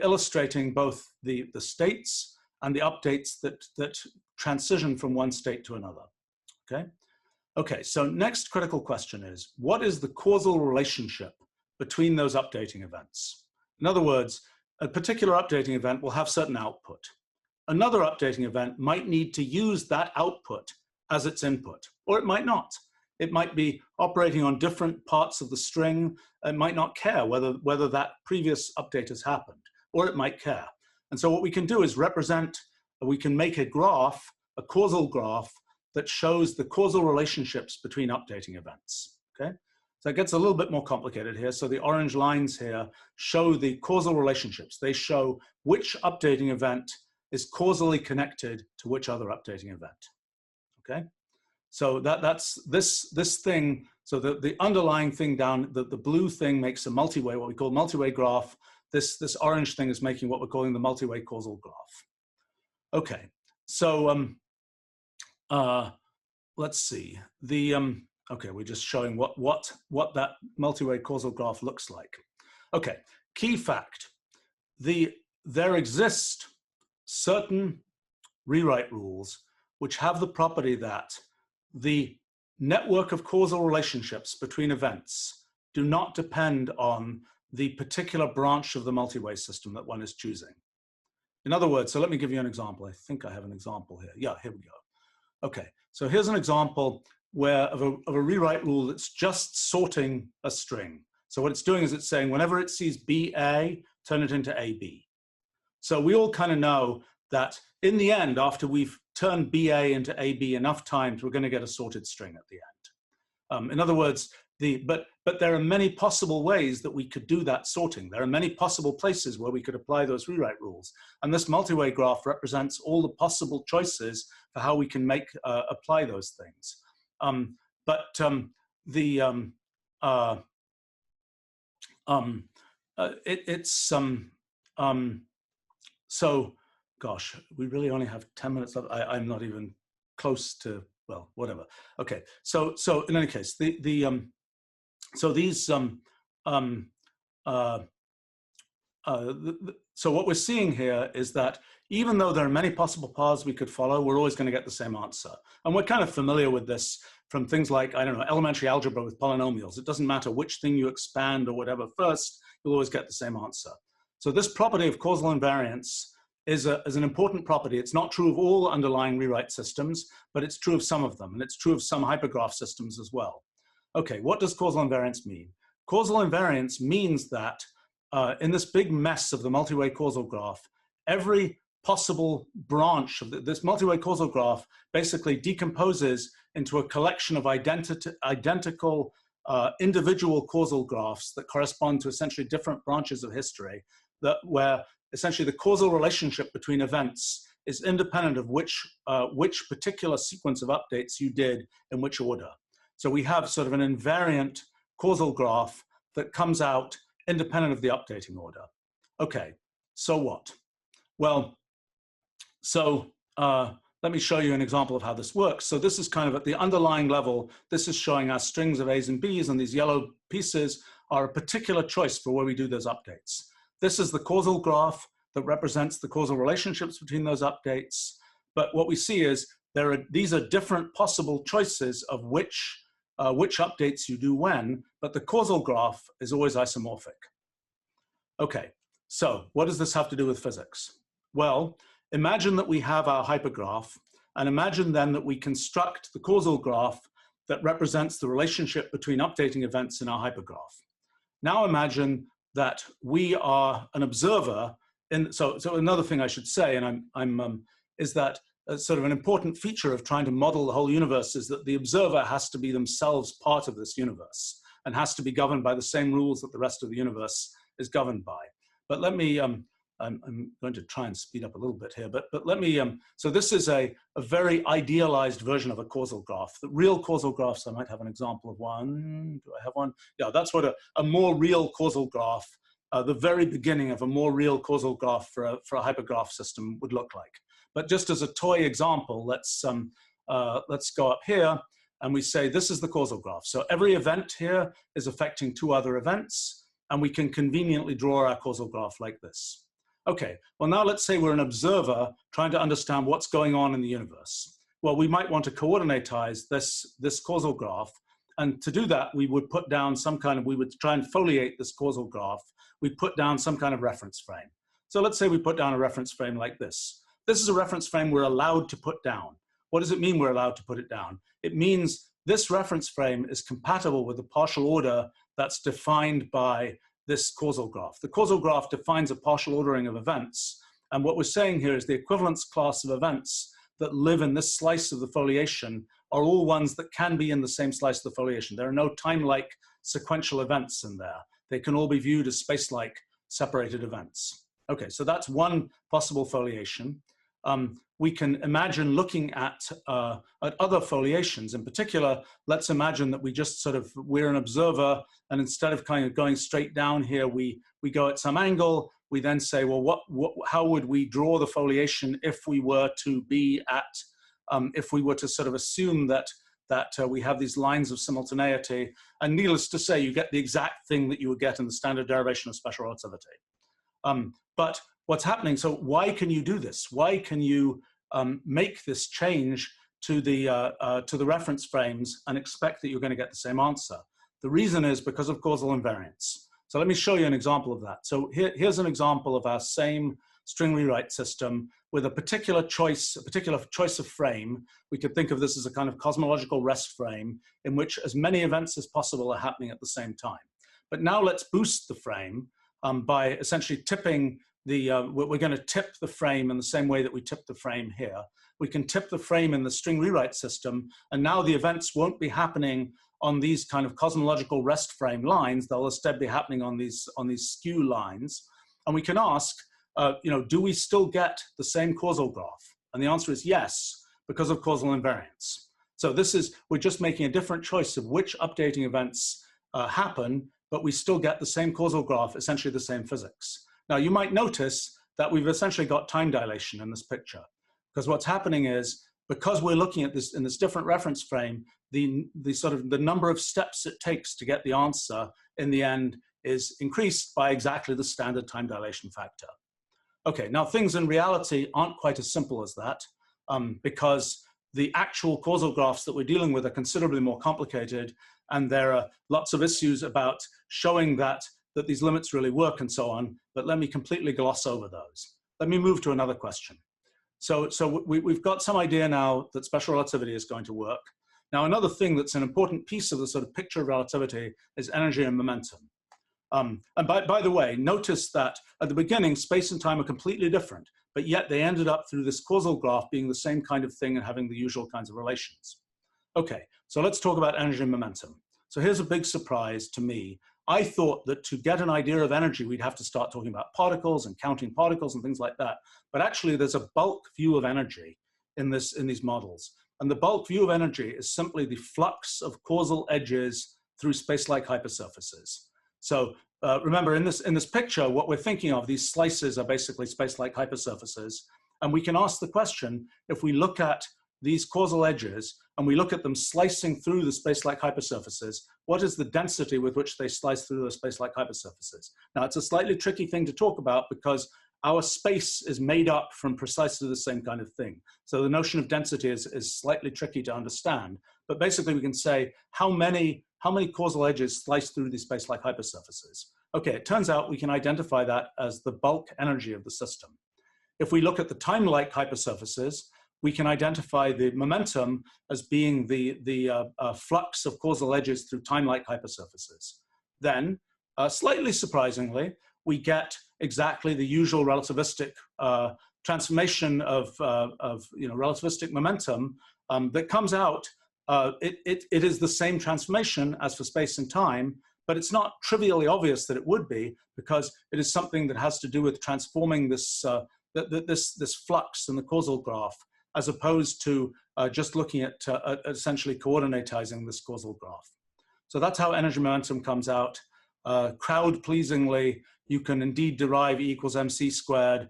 illustrating both the states and the updates that transition from one state to another, okay? Okay, so next critical question is, what is the causal relationship between those updating events? In other words, a particular updating event will have certain output. Another updating event might need to use that output as its input, or it might not. It might be operating on different parts of the string. It might not care whether that previous update has happened, or it might care. And so what we can do is we can make a graph, a causal graph, that shows the causal relationships between updating events, okay? So it gets a little bit more complicated here. So the orange lines here show the causal relationships. They show which updating event is causally connected to which other updating event, okay? So that's this thing, so the underlying thing down, the blue thing makes a multi-way, what we call multi-way graph. This orange thing is making what we're calling the multi-way causal graph. Okay, so let's see. Okay, we're just showing what that multi-way causal graph looks like. Okay, key fact. There exist certain rewrite rules which have the property that the network of causal relationships between events do not depend on the particular branch of the multi-way system that one is choosing. In other words, so let me give you an example. I think I have an example here. Yeah, here we go. Okay, so here's an example of a rewrite rule that's just sorting a string. So what it's doing is it's saying whenever it sees BA, turn it into AB. So we all kind of know that in the end, after we've turned BA into AB enough times, we're going to get a sorted string at the end. In other words, but there are many possible ways that we could do that sorting. There are many possible places where we could apply those rewrite rules. And this multi-way graph represents all the possible choices for how we can apply those things. So, gosh, we really only have 10 minutes left. I'm not even close to, well, whatever. Okay, so in any case, so what we're seeing here is that even though there are many possible paths we could follow, we're always going to get the same answer. And we're kind of familiar with this from things like, I don't know, elementary algebra with polynomials. It doesn't matter which thing you expand or whatever first, you'll always get the same answer. So this property of causal invariance is an important property. It's not true of all underlying rewrite systems, but it's true of some of them, and it's true of some hypergraph systems as well. Okay, what does causal invariance mean? Causal invariance means that in this big mess of the multi-way causal graph, every possible branch of this multi-way causal graph basically decomposes into a collection of identical individual causal graphs that correspond to essentially different branches of history, where essentially the causal relationship between events is independent of which particular sequence of updates you did in which order. So we have sort of an invariant causal graph that comes out independent of the updating order. Okay, so what? Well, so let me show you an example of how this works. So this is kind of at the underlying level. This is showing us strings of A's and B's, and these yellow pieces are a particular choice for where we do those updates. This is the causal graph that represents the causal relationships between those updates. But what we see is these are different possible choices of which updates you do when, but the causal graph is always isomorphic. Okay, so what does this have to do with physics? Well, imagine that we have our hypergraph, and imagine then that we construct the causal graph that represents the relationship between updating events in our hypergraph. Now imagine that we are an observer. So another thing I should say, and is that sort of an important feature of trying to model the whole universe is that the observer has to be themselves part of this universe and has to be governed by the same rules that the rest of the universe is governed by. But let me, I'm going to try and speed up a little bit here, but let me, so this is a very idealized version of a causal graph. The real causal graphs, I might have an example of one. Do I have one? Yeah, that's what a more real causal graph, the very beginning of a more real causal graph for a hypergraph system would look like. But just as a toy example, let's go up here and we say this is the causal graph. So every event here is affecting two other events, and we can conveniently draw our causal graph like this. Okay, well now let's say we're an observer trying to understand what's going on in the universe. Well, we might want to coordinatize this causal graph, and to do that we would put down some kind of, we would try and foliate this causal graph. We put down some kind of reference frame. So let's say we put down a reference frame like this. This is a reference frame we're allowed to put down. What does it mean we're allowed to put it down? It means this reference frame is compatible with the partial order that's defined by this causal graph. The causal graph defines a partial ordering of events. And what we're saying here is the equivalence class of events that live in this slice of the foliation are all ones that can be in the same slice of the foliation. There are no time-like sequential events in there. They can all be viewed as space-like separated events. Okay, so that's one possible foliation. We can imagine looking at other foliations. In particular, let's imagine that we just sort of, we're an observer, and instead of kind of going straight down here, we go at some angle. We then say, well, how would we draw the foliation if we were to be at, if we were to sort of assume that we have these lines of simultaneity, and needless to say, you get the exact thing that you would get in the standard derivation of special relativity. But what's happening, so why can you do this? Why can you make this change to the reference frames and expect that you're going to get the same answer? The reason is because of causal invariance. So let me show you an example of that. So here's an example of our same string rewrite system with a particular choice of frame. We could think of this as a kind of cosmological rest frame in which as many events as possible are happening at the same time. But now let's boost the frame by essentially tipping we're going to tip the frame in the same way that we tip the frame here. We can tip the frame in the string rewrite system, and now the events won't be happening on these kind of cosmological rest frame lines. They'll instead be happening on these skew lines. And we can ask, do we still get the same causal graph? And the answer is yes, because of causal invariance. So we're just making a different choice of which updating events happen, but we still get the same causal graph, essentially the same physics. Now, you might notice that we've essentially got time dilation in this picture, because what's happening is, because we're looking at this in this different reference frame, the number of steps it takes to get the answer in the end is increased by exactly the standard time dilation factor. Okay, now things in reality aren't quite as simple as that, because the actual causal graphs that we're dealing with are considerably more complicated, and there are lots of issues about showing that these limits really work and so on, but let me completely gloss over those. Let me move to another question. So we've got some idea now that special relativity is going to work. Now, another thing that's an important piece of the sort of picture of relativity is energy and momentum. And by the way, notice that at the beginning, space and time are completely different, but yet they ended up through this causal graph being the same kind of thing and having the usual kinds of relations. Okay, so let's talk about energy and momentum. So here's a big surprise to me. I thought that to get an idea of energy, we'd have to start talking about particles and counting particles and things like that. But actually, there's a bulk view of energy in these models. And the bulk view of energy is simply the flux of causal edges through space-like hypersurfaces. So remember, in this picture, what we're thinking of, these slices are basically space-like hypersurfaces. And we can ask the question, if we look at these causal edges and we look at them slicing through the space-like hypersurfaces, what is the density with which they slice through those space-like hypersurfaces? Now, it's a slightly tricky thing to talk about because our space is made up from precisely the same kind of thing. So the notion of density is slightly tricky to understand. But basically, we can say how many causal edges slice through these space-like hypersurfaces. Okay, it turns out we can identify that as the bulk energy of the system. If we look at the time-like hypersurfaces, we can identify the momentum as being the flux of causal edges through time-like hypersurfaces. Then slightly surprisingly, we get exactly the usual relativistic transformation of relativistic momentum that comes out. It is the same transformation as for space and time, but it's not trivially obvious that it would be, because it is something that has to do with transforming this this flux in the causal graph, as opposed to just looking at essentially coordinatizing this causal graph. So that's how energy momentum comes out. Crowd pleasingly, you can indeed derive E equals mc squared.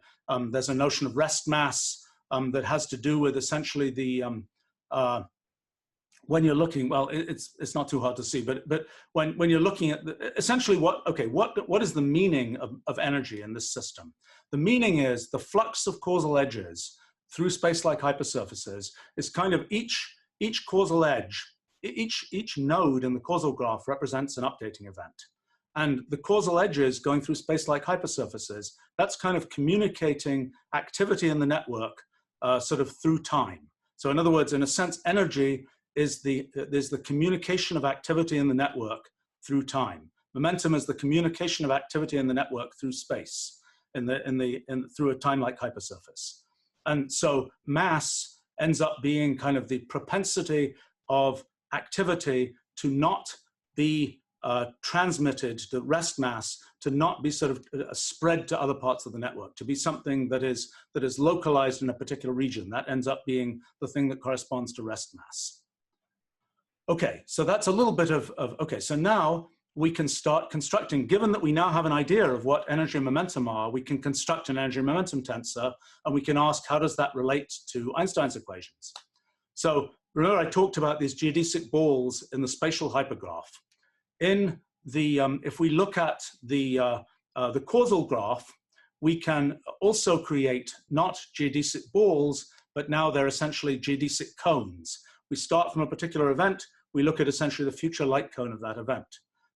There's a notion of rest mass that has to do with essentially the when you're looking, well, it's not too hard to see, but when you're looking at essentially what is the meaning of energy in this system? The meaning is the flux of causal edges through space-like hypersurfaces is kind of each causal edge, each node in the causal graph represents an updating event. And the causal edges going through space-like hypersurfaces, that's kind of communicating activity in the network sort of through time. So in other words, in a sense, energy is the communication of activity in the network through time. Momentum is the communication of activity in the network through space, through a time-like hypersurface. And so mass ends up being kind of the propensity of activity to not be transmitted, the rest mass to not be sort of spread to other parts of the network, to be something that is localized in a particular region. That ends up being the thing that corresponds to rest mass. Okay, so that's a little bit okay, so now we can start constructing, given that we now have an idea of what energy and momentum are, we can construct an energy and momentum tensor, and we can ask, how does that relate to Einstein's equations? So remember I talked about these geodesic balls in the spatial hypergraph. In the, if we look at the causal graph, we can also create not geodesic balls, but now they're essentially geodesic cones. We start from a particular event, we look at essentially the future light cone of that event.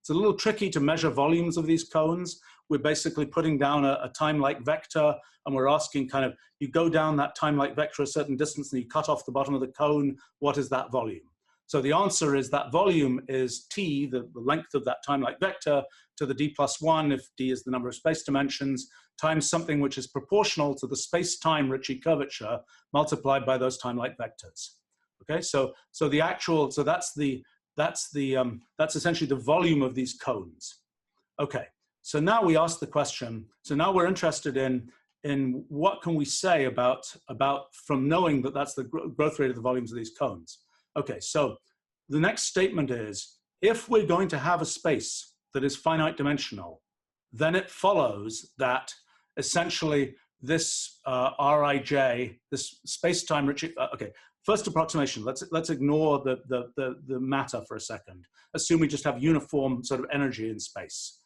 It's a little tricky to measure volumes of these cones. We're basically putting down a time-like vector, and we're asking kind of, you go down that time-like vector a certain distance and you cut off the bottom of the cone, what is that volume? So the answer is that volume is t, the length of that time-like vector, to the d+1, if d is the number of space dimensions, times something which is proportional to the space-time Ricci curvature multiplied by those time-like vectors. Okay, so that's essentially the volume of these cones. Okay, so now we ask the question. So now we're interested in what can we say about from knowing that that's the growth rate of the volumes of these cones. Okay, so the next statement is, if we're going to have a space that is finite dimensional, then it follows that essentially this Rij, this space-time Ricci, okay, first approximation, let's ignore the matter for a second. Assume we just have uniform sort of energy in space.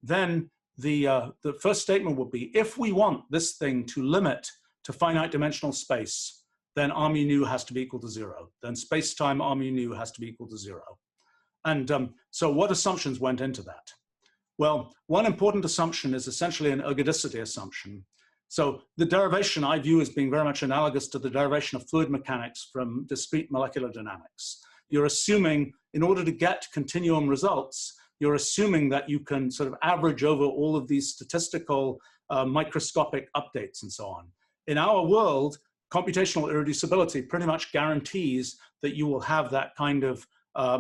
Then the first statement would be, if we want this thing to limit to finite dimensional space, then r mu nu has to be equal to 0. Then space-time r mu nu has to be equal to 0. And so what assumptions went into that? Well, one important assumption is essentially an ergodicity assumption. So the derivation I view as being very much analogous to the derivation of fluid mechanics from discrete molecular dynamics. You're assuming, in order to get continuum results, you're assuming that you can sort of average over all of these statistical microscopic updates and so on. In our world, computational irreducibility pretty much guarantees that you will have that kind of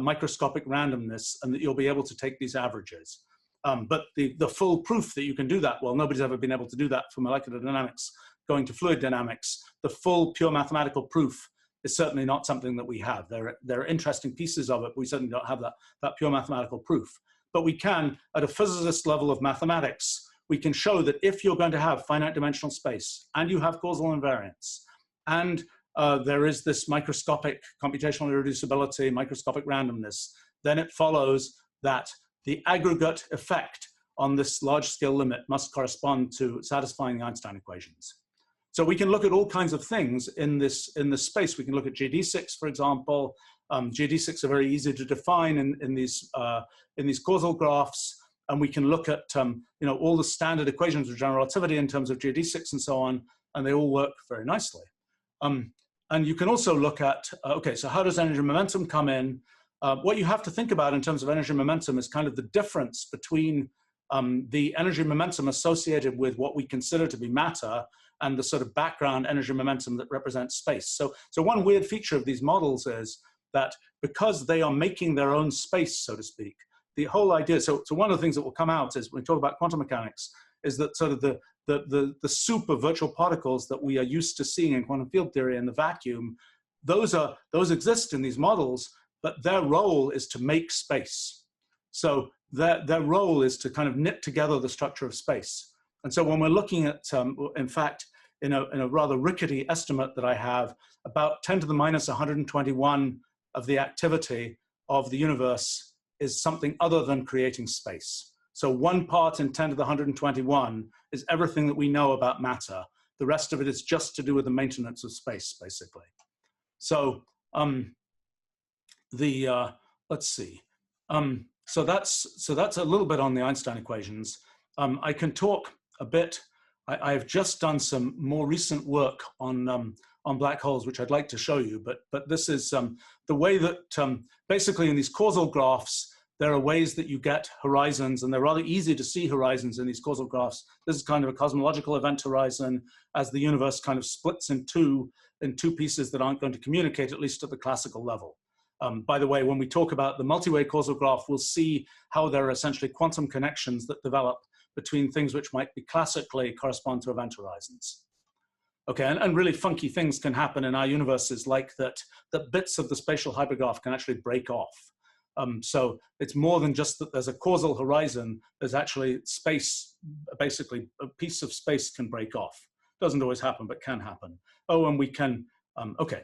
microscopic randomness and that you'll be able to take these averages. But the full proof that you can do that, well, nobody's ever been able to do that for molecular dynamics going to fluid dynamics. The full pure mathematical proof is certainly not something that we have. There are interesting pieces of it, but we certainly don't have that pure mathematical proof. But we can, at a physicist level of mathematics, we can show that if you're going to have finite dimensional space and you have causal invariance, and there is this microscopic computational irreducibility, microscopic randomness, then it follows that the aggregate effect on this large scale limit must correspond to satisfying the Einstein equations. So we can look at all kinds of things in this space. We can look at geodesics, for example. Geodesics are very easy to define in these causal graphs. And we can look at all the standard equations of general relativity in terms of geodesics and so on, and they all work very nicely. And you can also look at, okay, so how does energy and momentum come in? what you have to think about in terms of energy momentum is kind of the difference between the energy momentum associated with what we consider to be matter and the sort of background energy momentum that represents space. So one weird feature of these models is that because they are making their own space, so to speak, the whole idea, so one of the things that will come out is when we talk about quantum mechanics is that sort of the soup of virtual particles that we are used to seeing in quantum field theory in the vacuum, those exist in these models, but their role is to make space. So their role is to kind of knit together the structure of space. And so when we're looking at, in fact, in a rather rickety estimate that I have, about 10 to the minus 121 of the activity of the universe is something other than creating space. So 1 part in 10 to the 121 is everything that we know about matter. The rest of it is just to do with the maintenance of space, basically. So let's see. So that's a little bit on the Einstein equations. I can talk a bit. I've just done some more recent work on black holes, which I'd like to show you. But this is the way that basically in these causal graphs, there are ways that you get horizons, and they're rather easy to see horizons in these causal graphs. This is kind of a cosmological event horizon as the universe kind of splits in two pieces that aren't going to communicate, at least at the classical level. By the way, when we talk about the multi-way causal graph, we'll see how there are essentially quantum connections that develop between things which might be classically correspond to event horizons. Okay, and really funky things can happen in our universes, like that bits of the spatial hypergraph can actually break off. So it's more than just that there's a causal horizon, there's actually space, basically a piece of space can break off. Doesn't always happen, but can happen. Oh, and we can, okay.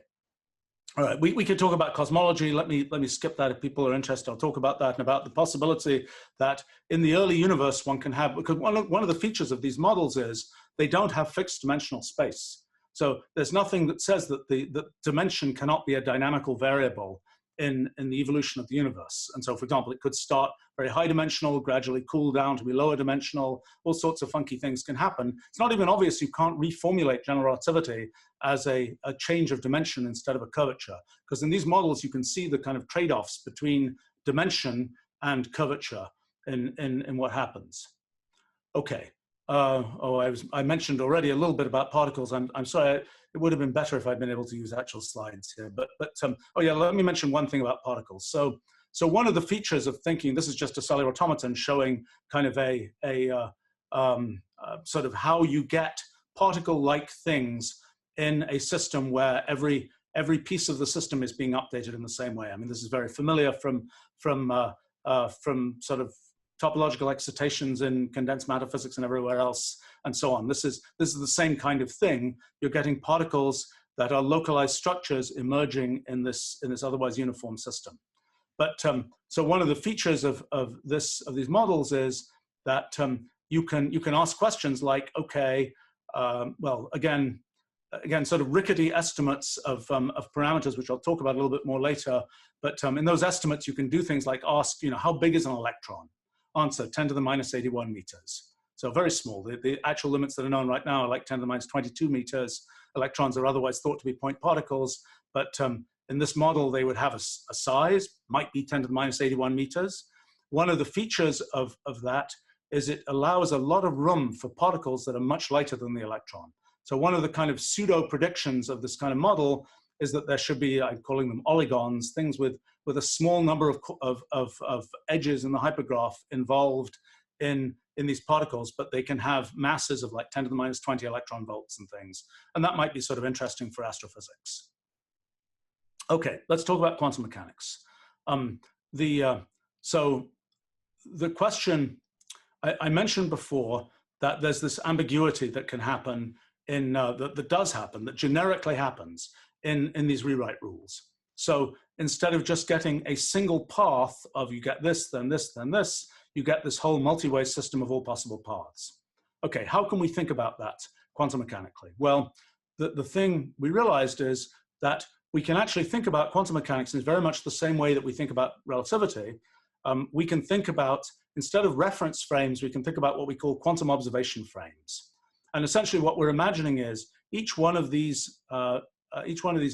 All right, we could talk about cosmology. Let me skip that if people are interested. I'll talk about that and about the possibility that in the early universe one can have, because one of the features of these models is they don't have fixed dimensional space. So there's nothing that says that the dimension cannot be a dynamical variable in the evolution of the universe. And so, for example, it could start very high dimensional, gradually cool down to be lower dimensional. All sorts of funky things can happen. It's not even obvious you can't reformulate general relativity as a change of dimension instead of a curvature. Because in these models, you can see the kind of trade-offs between dimension and curvature in what happens. Okay. I mentioned already a little bit about particles. I'm sorry, it would have been better if I'd been able to use actual slides here. But oh yeah, let me mention one thing about particles. So one of the features of thinking, this is just a cellular automaton showing kind of a sort of how you get particle-like things in a system where every piece of the system is being updated in the same way. I mean, this is very familiar from sort of topological excitations in condensed matter physics and everywhere else, and so on. This is the same kind of thing. You're getting particles that are localized structures emerging in this otherwise uniform system. But so one of the features of these models is that you can ask questions like, okay, well, again, sort of rickety estimates of parameters, which I'll talk about a little bit more later. But in those estimates, you can do things like ask, how big is an electron? Answer, 10 to the minus 81 meters. So very small. The actual limits that are known right now are like 10 to the minus 22 meters. Electrons are otherwise thought to be point particles, but in this model, they would have a size, might be 10 to the minus 81 meters. One of the features of that is it allows a lot of room for particles that are much lighter than the electron. So one of the kind of pseudo predictions of this kind of model is that there should be, I'm calling them oligons, things with a small number of edges in the hypergraph involved in these particles, but they can have masses of like 10 to the minus 20 electron volts and things. And that might be sort of interesting for astrophysics. Okay, let's talk about quantum mechanics. So the question, I mentioned before that there's this ambiguity that can happen that does happen, that generically happens in these rewrite rules. So instead of just getting a single path of you get this, then this, then this, you get this whole multi-way system of all possible paths. Okay, how can we think about that quantum mechanically? Well, the thing we realized is that we can actually think about quantum mechanics in very much the same way that we think about relativity. We can think about, instead of reference frames, we can think about what we call quantum observation frames. And essentially what we're imagining is each one of these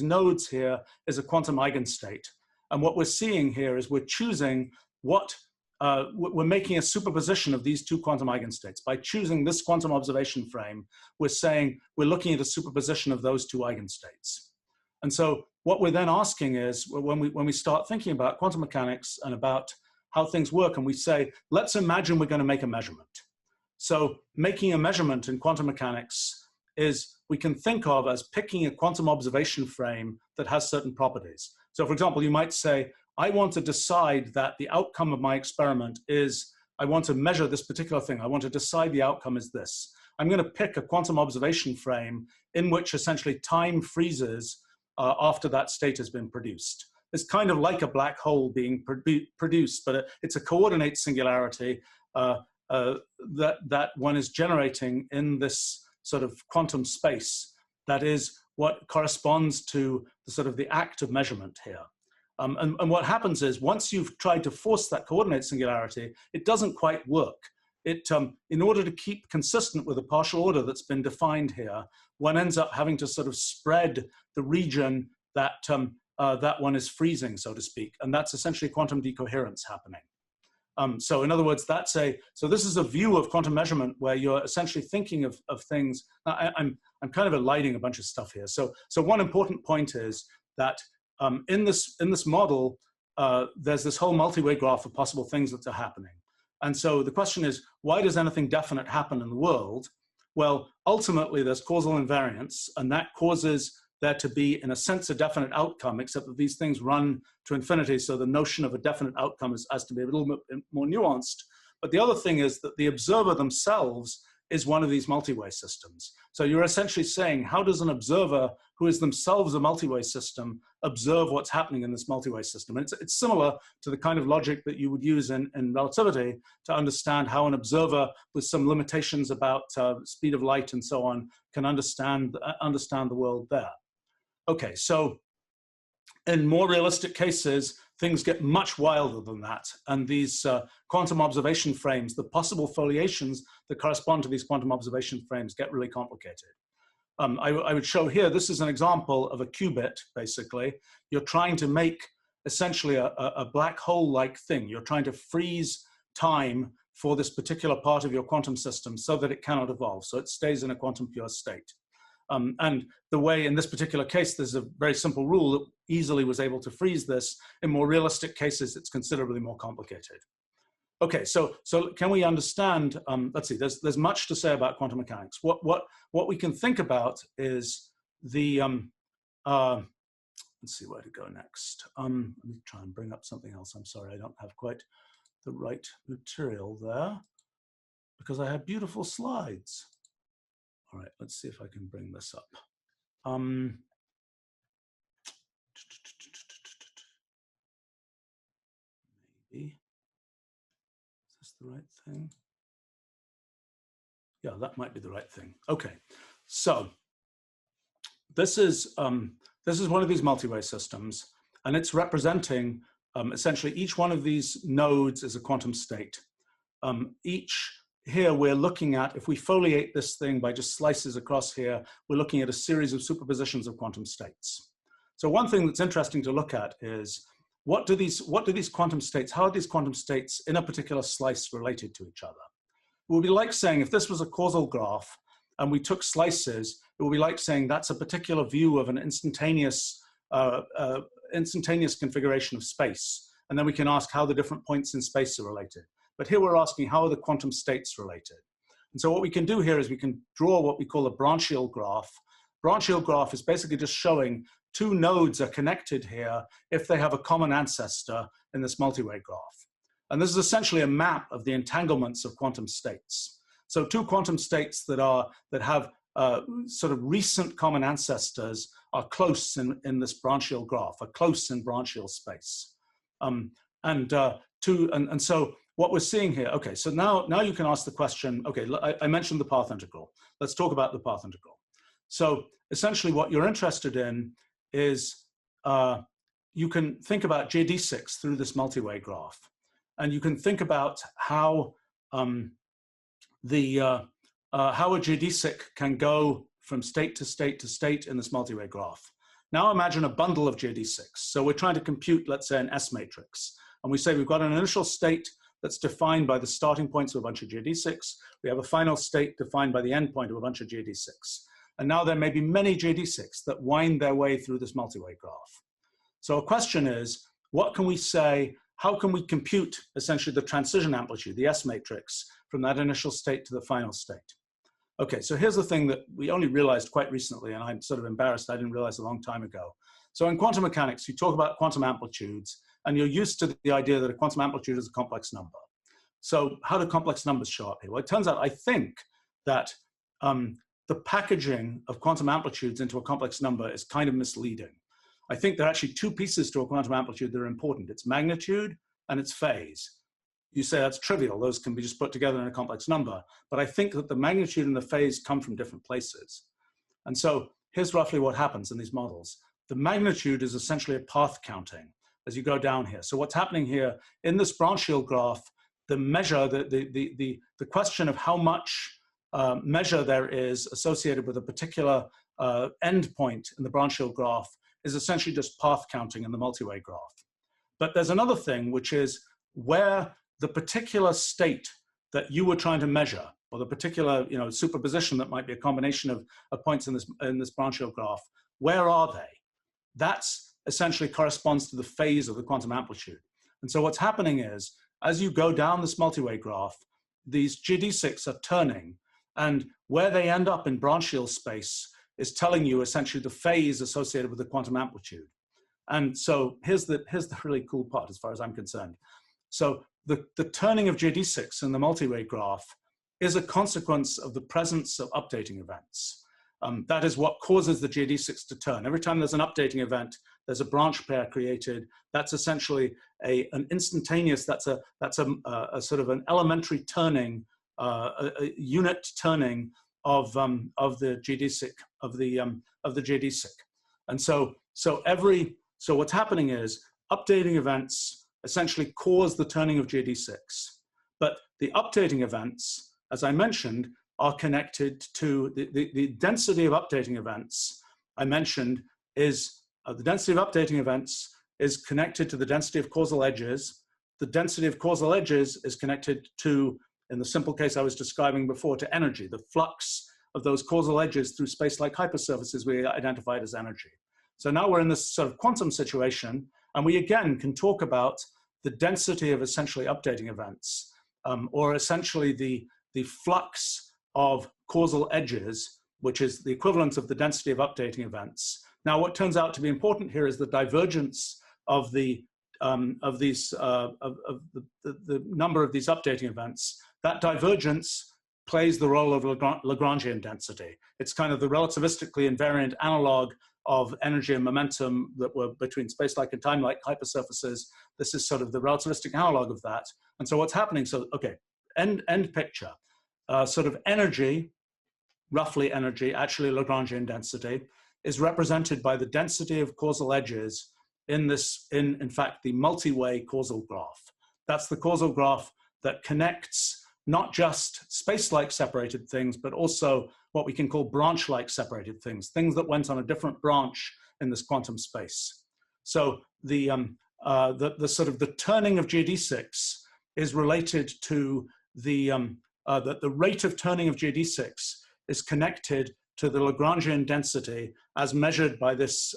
nodes here is a quantum eigenstate. And what we're seeing here is we're choosing what, we're making a superposition of these two quantum eigenstates. By choosing this quantum observation frame, we're saying we're looking at a superposition of those two eigenstates. And so what we're then asking is, when we start thinking about quantum mechanics and about how things work, and we say, let's imagine we're going to make a measurement. So making a measurement in quantum mechanics is, we can think of as picking a quantum observation frame that has certain properties. So for example, you might say, I want to decide that the outcome of my experiment is, I want to measure this particular thing. I want to decide the outcome is this. I'm going to pick a quantum observation frame in which essentially time freezes after that state has been produced. It's kind of like a black hole being produced, but it's a coordinate singularity that one is generating in this sort of quantum space. That is what corresponds to the sort of the act of measurement here. And what happens is, once you've tried to force that coordinate singularity, it doesn't quite work. In order to keep consistent with the partial order that's been defined here, one ends up having to sort of spread the region that, that one is freezing, so to speak. And that's essentially quantum decoherence happening. So in other words, so this is a view of quantum measurement where you're essentially thinking of things. I'm kind of eliding a bunch of stuff here. So one important point is that in this model, there's this whole multi-way graph of possible things that are happening. And so the question is, why does anything definite happen in the world? Well, ultimately, there's causal invariance, and that causes there to be, in a sense, a definite outcome, except that these things run to infinity, so the notion of a definite outcome has to be a little bit more nuanced. But the other thing is that the observer themselves is one of these multi-way systems. So you're essentially saying, how does an observer who is themselves a multi-way system observe what's happening in this multi-way system? And it's similar to the kind of logic that you would use in relativity to understand how an observer with some limitations about speed of light and so on can understand the world there. Okay, so in more realistic cases, things get much wilder than that. And these quantum observation frames, the possible foliations that correspond to these quantum observation frames get really complicated. I would show here, this is an example of a qubit, basically. You're trying to make essentially a black hole-like thing. You're trying to freeze time for this particular part of your quantum system so that it cannot evolve, so it stays in a quantum pure state. And the way, in this particular case, there's a very simple rule that easily was able to freeze this. In more realistic cases, it's considerably more complicated. Okay, so can we understand, let's see, there's much to say about quantum mechanics. What we can think about is the, let's see where to go next. Let me try and bring up something else. I'm sorry, I don't have quite the right material there because I have beautiful slides. All right, let's see if I can bring this up. Maybe. Is this the right thing? Yeah, that might be the right thing. Okay, so this is one of these multi-way systems, and it's representing essentially each one of these nodes is a quantum state. Here we're looking at, if we foliate this thing by just slices across here, we're looking at a series of superpositions of quantum states. So one thing that's interesting to look at is, what do these quantum states, how are these quantum states in a particular slice related to each other? It would be like saying, if this was a causal graph and we took slices, it would be like saying that's a particular view of an instantaneous configuration of space. And then we can ask how the different points in space are related. But here we're asking, how are the quantum states related? And so what we can do here is we can draw what we call a branchial graph. Branchial graph is basically just showing two nodes are connected here if they have a common ancestor in this multi-way graph. And this is essentially a map of the entanglements of quantum states. So two quantum states that have sort of recent common ancestors are close in this branchial graph, are close in branchial space. And so what we're seeing here, okay, so now you can ask the question, okay, I mentioned the path integral. Let's talk about the path integral. So essentially what you're interested in is you can think about JD6 through this multi-way graph. And you can think about how how a geodesic can go from state to state to state in this multi-way graph. Now imagine a bundle of GD6. So we're trying to compute, let's say, an S matrix. And we say we've got an initial state that's defined by the starting points of a bunch of GD6. We have a final state defined by the endpoint of a bunch of GD6. And now there may be many GD6 that wind their way through this multi-way graph. So a question is, what can we say, how can we compute essentially the transition amplitude, the S matrix, from that initial state to the final state? Okay, so here's the thing that we only realized quite recently, and I'm sort of embarrassed I didn't realize a long time ago. So in quantum mechanics, you talk about quantum amplitudes, and you're used to the idea that a quantum amplitude is a complex number. So how do complex numbers show up here? Well, it turns out, I think, that the packaging of quantum amplitudes into a complex number is kind of misleading. I think there are actually two pieces to a quantum amplitude that are important. It's magnitude and its phase. You say that's trivial, those can be just put together in a complex number, but I think that the magnitude and the phase come from different places. And so here's roughly what happens in these models. The magnitude is essentially a path counting as you go down here. So what's happening here in this branch shield graph, the measure, the question of how much measure there is associated with a particular endpoint in the branch shield graph is essentially just path counting in the multi-way graph. But there's another thing, which is where the particular state that you were trying to measure, or the particular superposition that might be a combination of points in this branch shield graph, where are they? That's essentially corresponds to the phase of the quantum amplitude. And so what's happening is, as you go down this multi-way graph, these GD6 are turning, and where they end up in branch shield space is telling you essentially the phase associated with the quantum amplitude. And so here's the really cool part as far as I'm concerned. So the turning of GD6 in the multi-way graph is a consequence of the presence of updating events. That is what causes the GD6 to turn. Every time there's an updating event, there's a branch pair created. That's essentially an instantaneous, that's a sort of an elementary turning, a unit turning of the GD6, of the GD6. And so what's happening is updating events essentially cause the turning of GD6. But the updating events, as I mentioned, are connected to the density of updating events I mentioned is, the density of updating events is connected to the density of causal edges. The density of causal edges is connected to, in the simple case I was describing before, to energy, the flux of those causal edges through space-like hypersurfaces we identified as energy. So now we're in this sort of quantum situation, and we again can talk about the density of essentially updating events, or essentially the flux of causal edges, which is the equivalent of the density of updating events. Now, what turns out to be important here is the divergence of the number of these updating events. That divergence plays the role of Lagrangian density. It's kind of the relativistically invariant analog of energy and momentum that were between space-like and time-like hypersurfaces. This is sort of the relativistic analog of that. And so what's happening, so, okay, end picture. Sort of energy, roughly energy, actually Lagrangian density, is represented by the density of causal edges in this, in fact, the multi-way causal graph. That's the causal graph that connects not just space-like separated things, but also what we can call branch-like separated things, things that went on a different branch in this quantum space. So the sort of the turning of GD6 is related to the rate of turning of GD6 is connected to the Lagrangian density as measured by this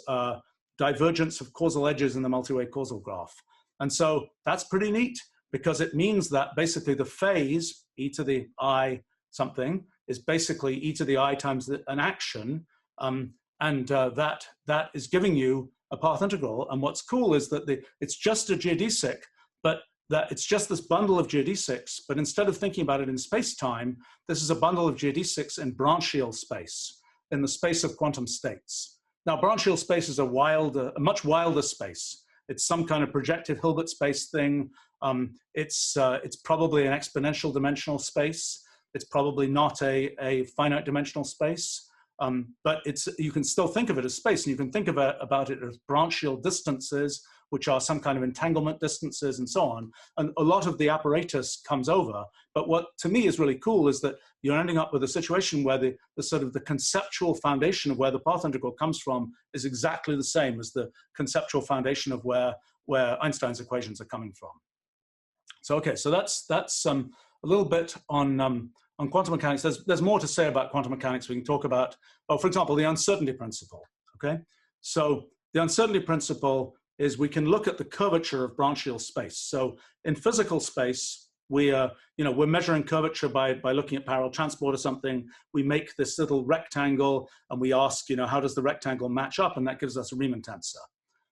divergence of causal edges in the multi-way causal graph. And so that's pretty neat, because it means that basically the phase, e to the I something, is basically e to the I times an action, and that is giving you a path integral. And what's cool is that it's just a geodesic, but that it's just this bundle of geodesics, but instead of thinking about it in space-time, this is a bundle of geodesics in branch shield space, in the space of quantum states. Now, branch shield space is a much wilder space. It's some kind of projective Hilbert space thing. It's probably an exponential dimensional space. It's probably not a finite dimensional space, but you can still think of it as space, and you can think about it as branch shield distances which are some kind of entanglement distances and so on. And a lot of the apparatus comes over. But what to me is really cool is that you're ending up with a situation where the sort of the conceptual foundation of where the path integral comes from is exactly the same as the conceptual foundation of where Einstein's equations are coming from. So okay, so that's a little bit on quantum mechanics. There's more to say about quantum mechanics. We can talk about, oh, for example, the uncertainty principle. Okay, so the uncertainty principle is we can look at the curvature of branch Hill space. So in physical space, we're measuring curvature by looking at parallel transport or something. We make this little rectangle and we ask, how does the rectangle match up? And that gives us a Riemann tensor.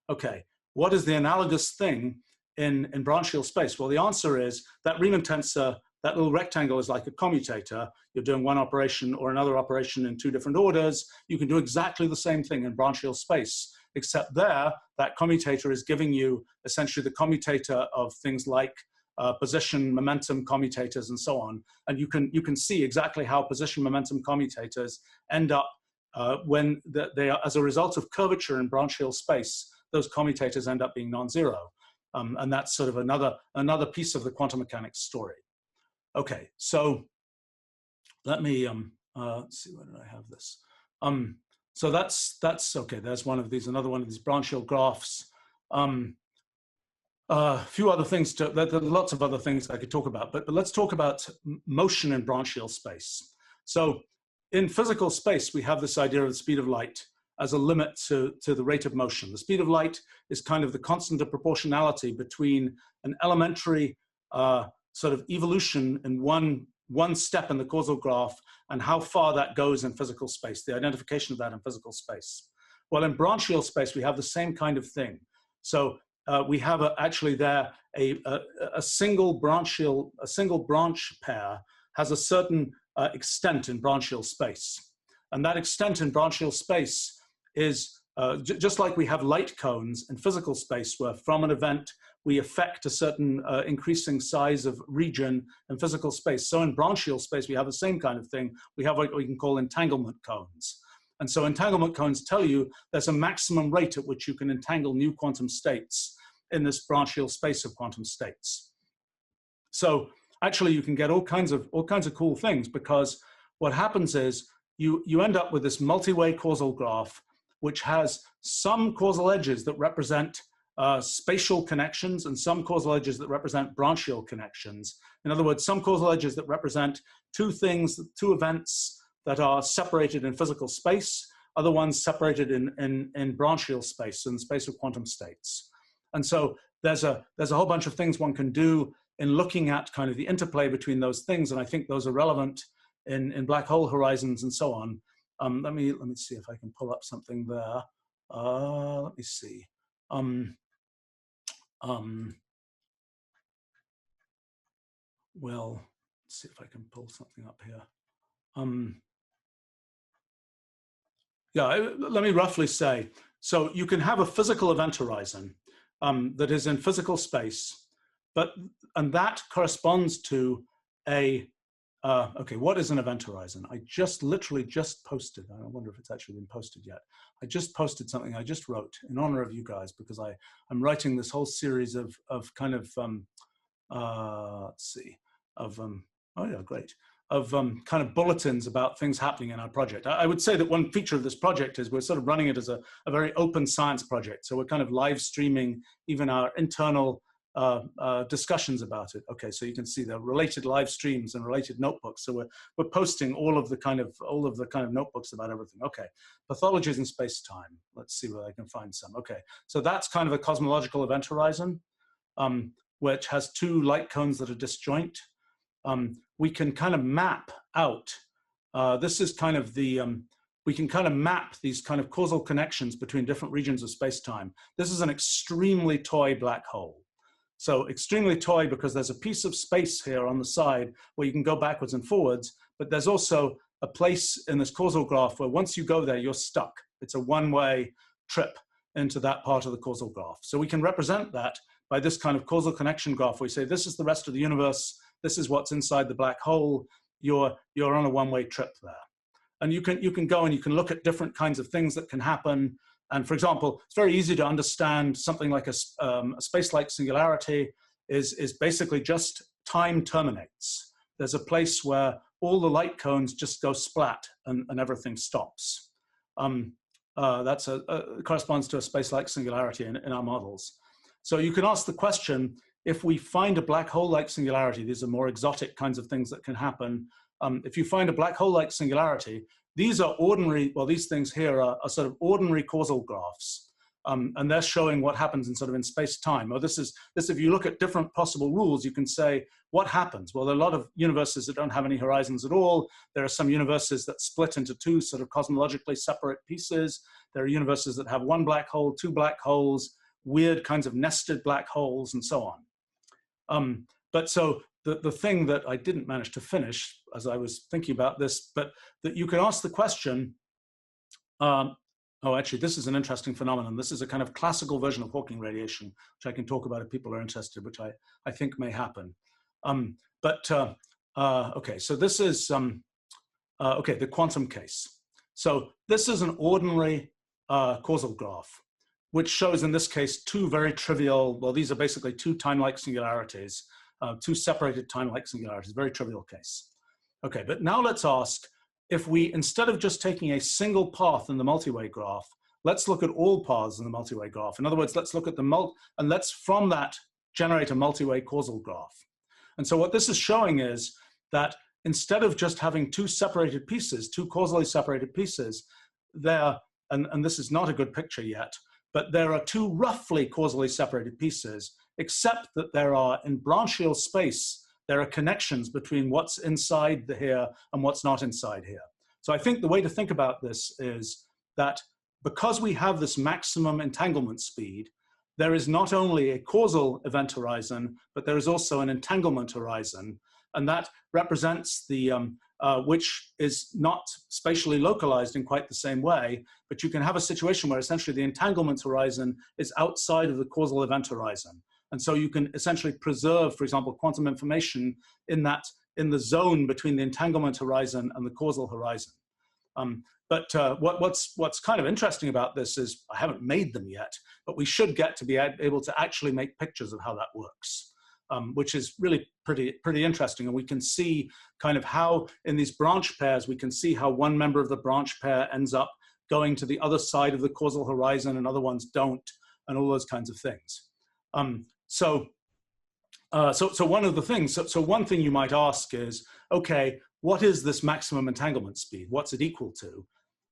Okay, what is the analogous thing in branch Hill space? Well, the answer is that Riemann tensor, that little rectangle is like a commutator. You're doing one operation or another operation in two different orders. You can do exactly the same thing in branch Hill space, except there, that commutator is giving you essentially the commutator of things like position, momentum commutators, and so on. And you can see exactly how position, momentum commutators end up when they are, as a result of curvature in branch Hill space, those commutators end up being non-zero. And that's sort of another piece of the quantum mechanics story. Okay, so let me let's see, where did I have this? So that's okay. There's one of these, another one of these branch Hill graphs. A few other things. There are lots of other things I could talk about, but let's talk about motion in branch Hill space. So in physical space, we have this idea of the speed of light as a limit to the rate of motion. The speed of light is kind of the constant of proportionality between an elementary sort of evolution in one step in the causal graph and how far that goes in physical space, the identification of that in physical space. Well, in branch Hill space, we have the same kind of thing. So we have actually there a single branch pair has a certain extent in branch Hill space. And that extent in branch Hill space is just like we have light cones in physical space, where from an event we affect a certain increasing size of region in physical space. So in branch Hill space, we have the same kind of thing. We have what we can call entanglement cones. And so entanglement cones tell you there's a maximum rate at which you can entangle new quantum states in this branch Hill space of quantum states. So actually you can get all kinds of cool things, because what happens is you end up with this multi-way causal graph, which has some causal edges that represent spatial connections and some causal edges that represent branch Hill connections. In other words, some causal edges that represent two events that are separated in physical space, other ones separated in branch Hill space, in the space of quantum states. And so there's a whole bunch of things one can do in looking at kind of the interplay between those things, and I think those are relevant in black hole horizons and so on. Let me see if I can pull up something there. Let me see. Well, let's see if I can pull something up here. Yeah, let me roughly say, so you can have a physical event horizon that is in physical space, and that corresponds to a, okay, what is an event horizon? I literally just posted, I wonder if it's actually been posted yet. I just posted something I just wrote in honor of you guys, because I'm writing this whole series of kind of, let's see, of, oh yeah, great, of kind of bulletins about things happening in our project. I would say that one feature of this project is we're sort of running it as a very open science project. So we're kind of live streaming even our internal discussions about it. Okay, so you can see the related live streams and related notebooks. So we're posting all of the kind of notebooks about everything. Okay, pathologies in space-time. Let's see where I can find some. Okay, so that's kind of a cosmological event horizon, which has two light cones that are disjoint. We can kind of map out. This is kind of the. We can kind of map these kind of causal connections between different regions of space-time. This is an extremely toy black hole. So extremely toy because there's a piece of space here on the side where you can go backwards and forwards, but there's also a place in this causal graph where once you go there, you're stuck. It's a one-way trip into that part of the causal graph. So we can represent that by this kind of causal connection graph. We say, this is the rest of the universe. This is what's inside the black hole. You're on a one-way trip there. And you can go and you can look at different kinds of things that can happen. And for example, it's very easy to understand something like a space-like singularity is basically just time terminates. There's a place where all the light cones just go splat and everything stops. That's corresponds to a space-like singularity in our models. So you can ask the question, if we find a black hole-like singularity, these are more exotic kinds of things that can happen. If you find a black hole-like singularity, these are ordinary, well, these things here are sort of ordinary causal graphs. And they're showing what happens in sort of in space-time. Or this, if you look at different possible rules, you can say, what happens? Well, there are a lot of universes that don't have any horizons at all. There are some universes that split into two sort of cosmologically separate pieces. There are universes that have one black hole, two black holes, weird kinds of nested black holes, and so on. But so the thing that I didn't manage to finish as I was thinking about this, but that you can ask the question, oh, actually, this is an interesting phenomenon. This is a kind of classical version of Hawking radiation, which I can talk about if people are interested, which I think may happen. Okay, so this is, okay, the quantum case. So this is an ordinary causal graph, which shows in this case two very trivial, well, these are basically two time-like singularities, two separated time-like singularities, very trivial case. Okay, but now let's ask, if we, instead of just taking a single path in the multi-way graph, let's look at all paths in the multi-way graph. In other words, let's look at the and let's from that generate a multi-way causal graph. And so what this is showing is that instead of just having two separated pieces, two causally separated pieces, and this is not a good picture yet, but there are two roughly causally separated pieces, except that there are, in branchial space, there are connections between what's inside here and what's not inside here. So I think the way to think about this is that because we have this maximum entanglement speed, there is not only a causal event horizon, but there is also an entanglement horizon. And that represents the, which is not spatially localized in quite the same way, but you can have a situation where essentially the entanglement horizon is outside of the causal event horizon. And so you can essentially preserve, for example, quantum information in the zone between the entanglement horizon and the causal horizon. What's kind of interesting about this is, I haven't made them yet, but we should get to be able to actually make pictures of how that works, which is really pretty interesting. And we can see kind of how in these branch pairs, we can see how one member of the branch pair ends up going to the other side of the causal horizon and other ones don't, and all those kinds of things. So one of the things, so one thing you might ask is, okay, what is this maximum entanglement speed? What's it equal to?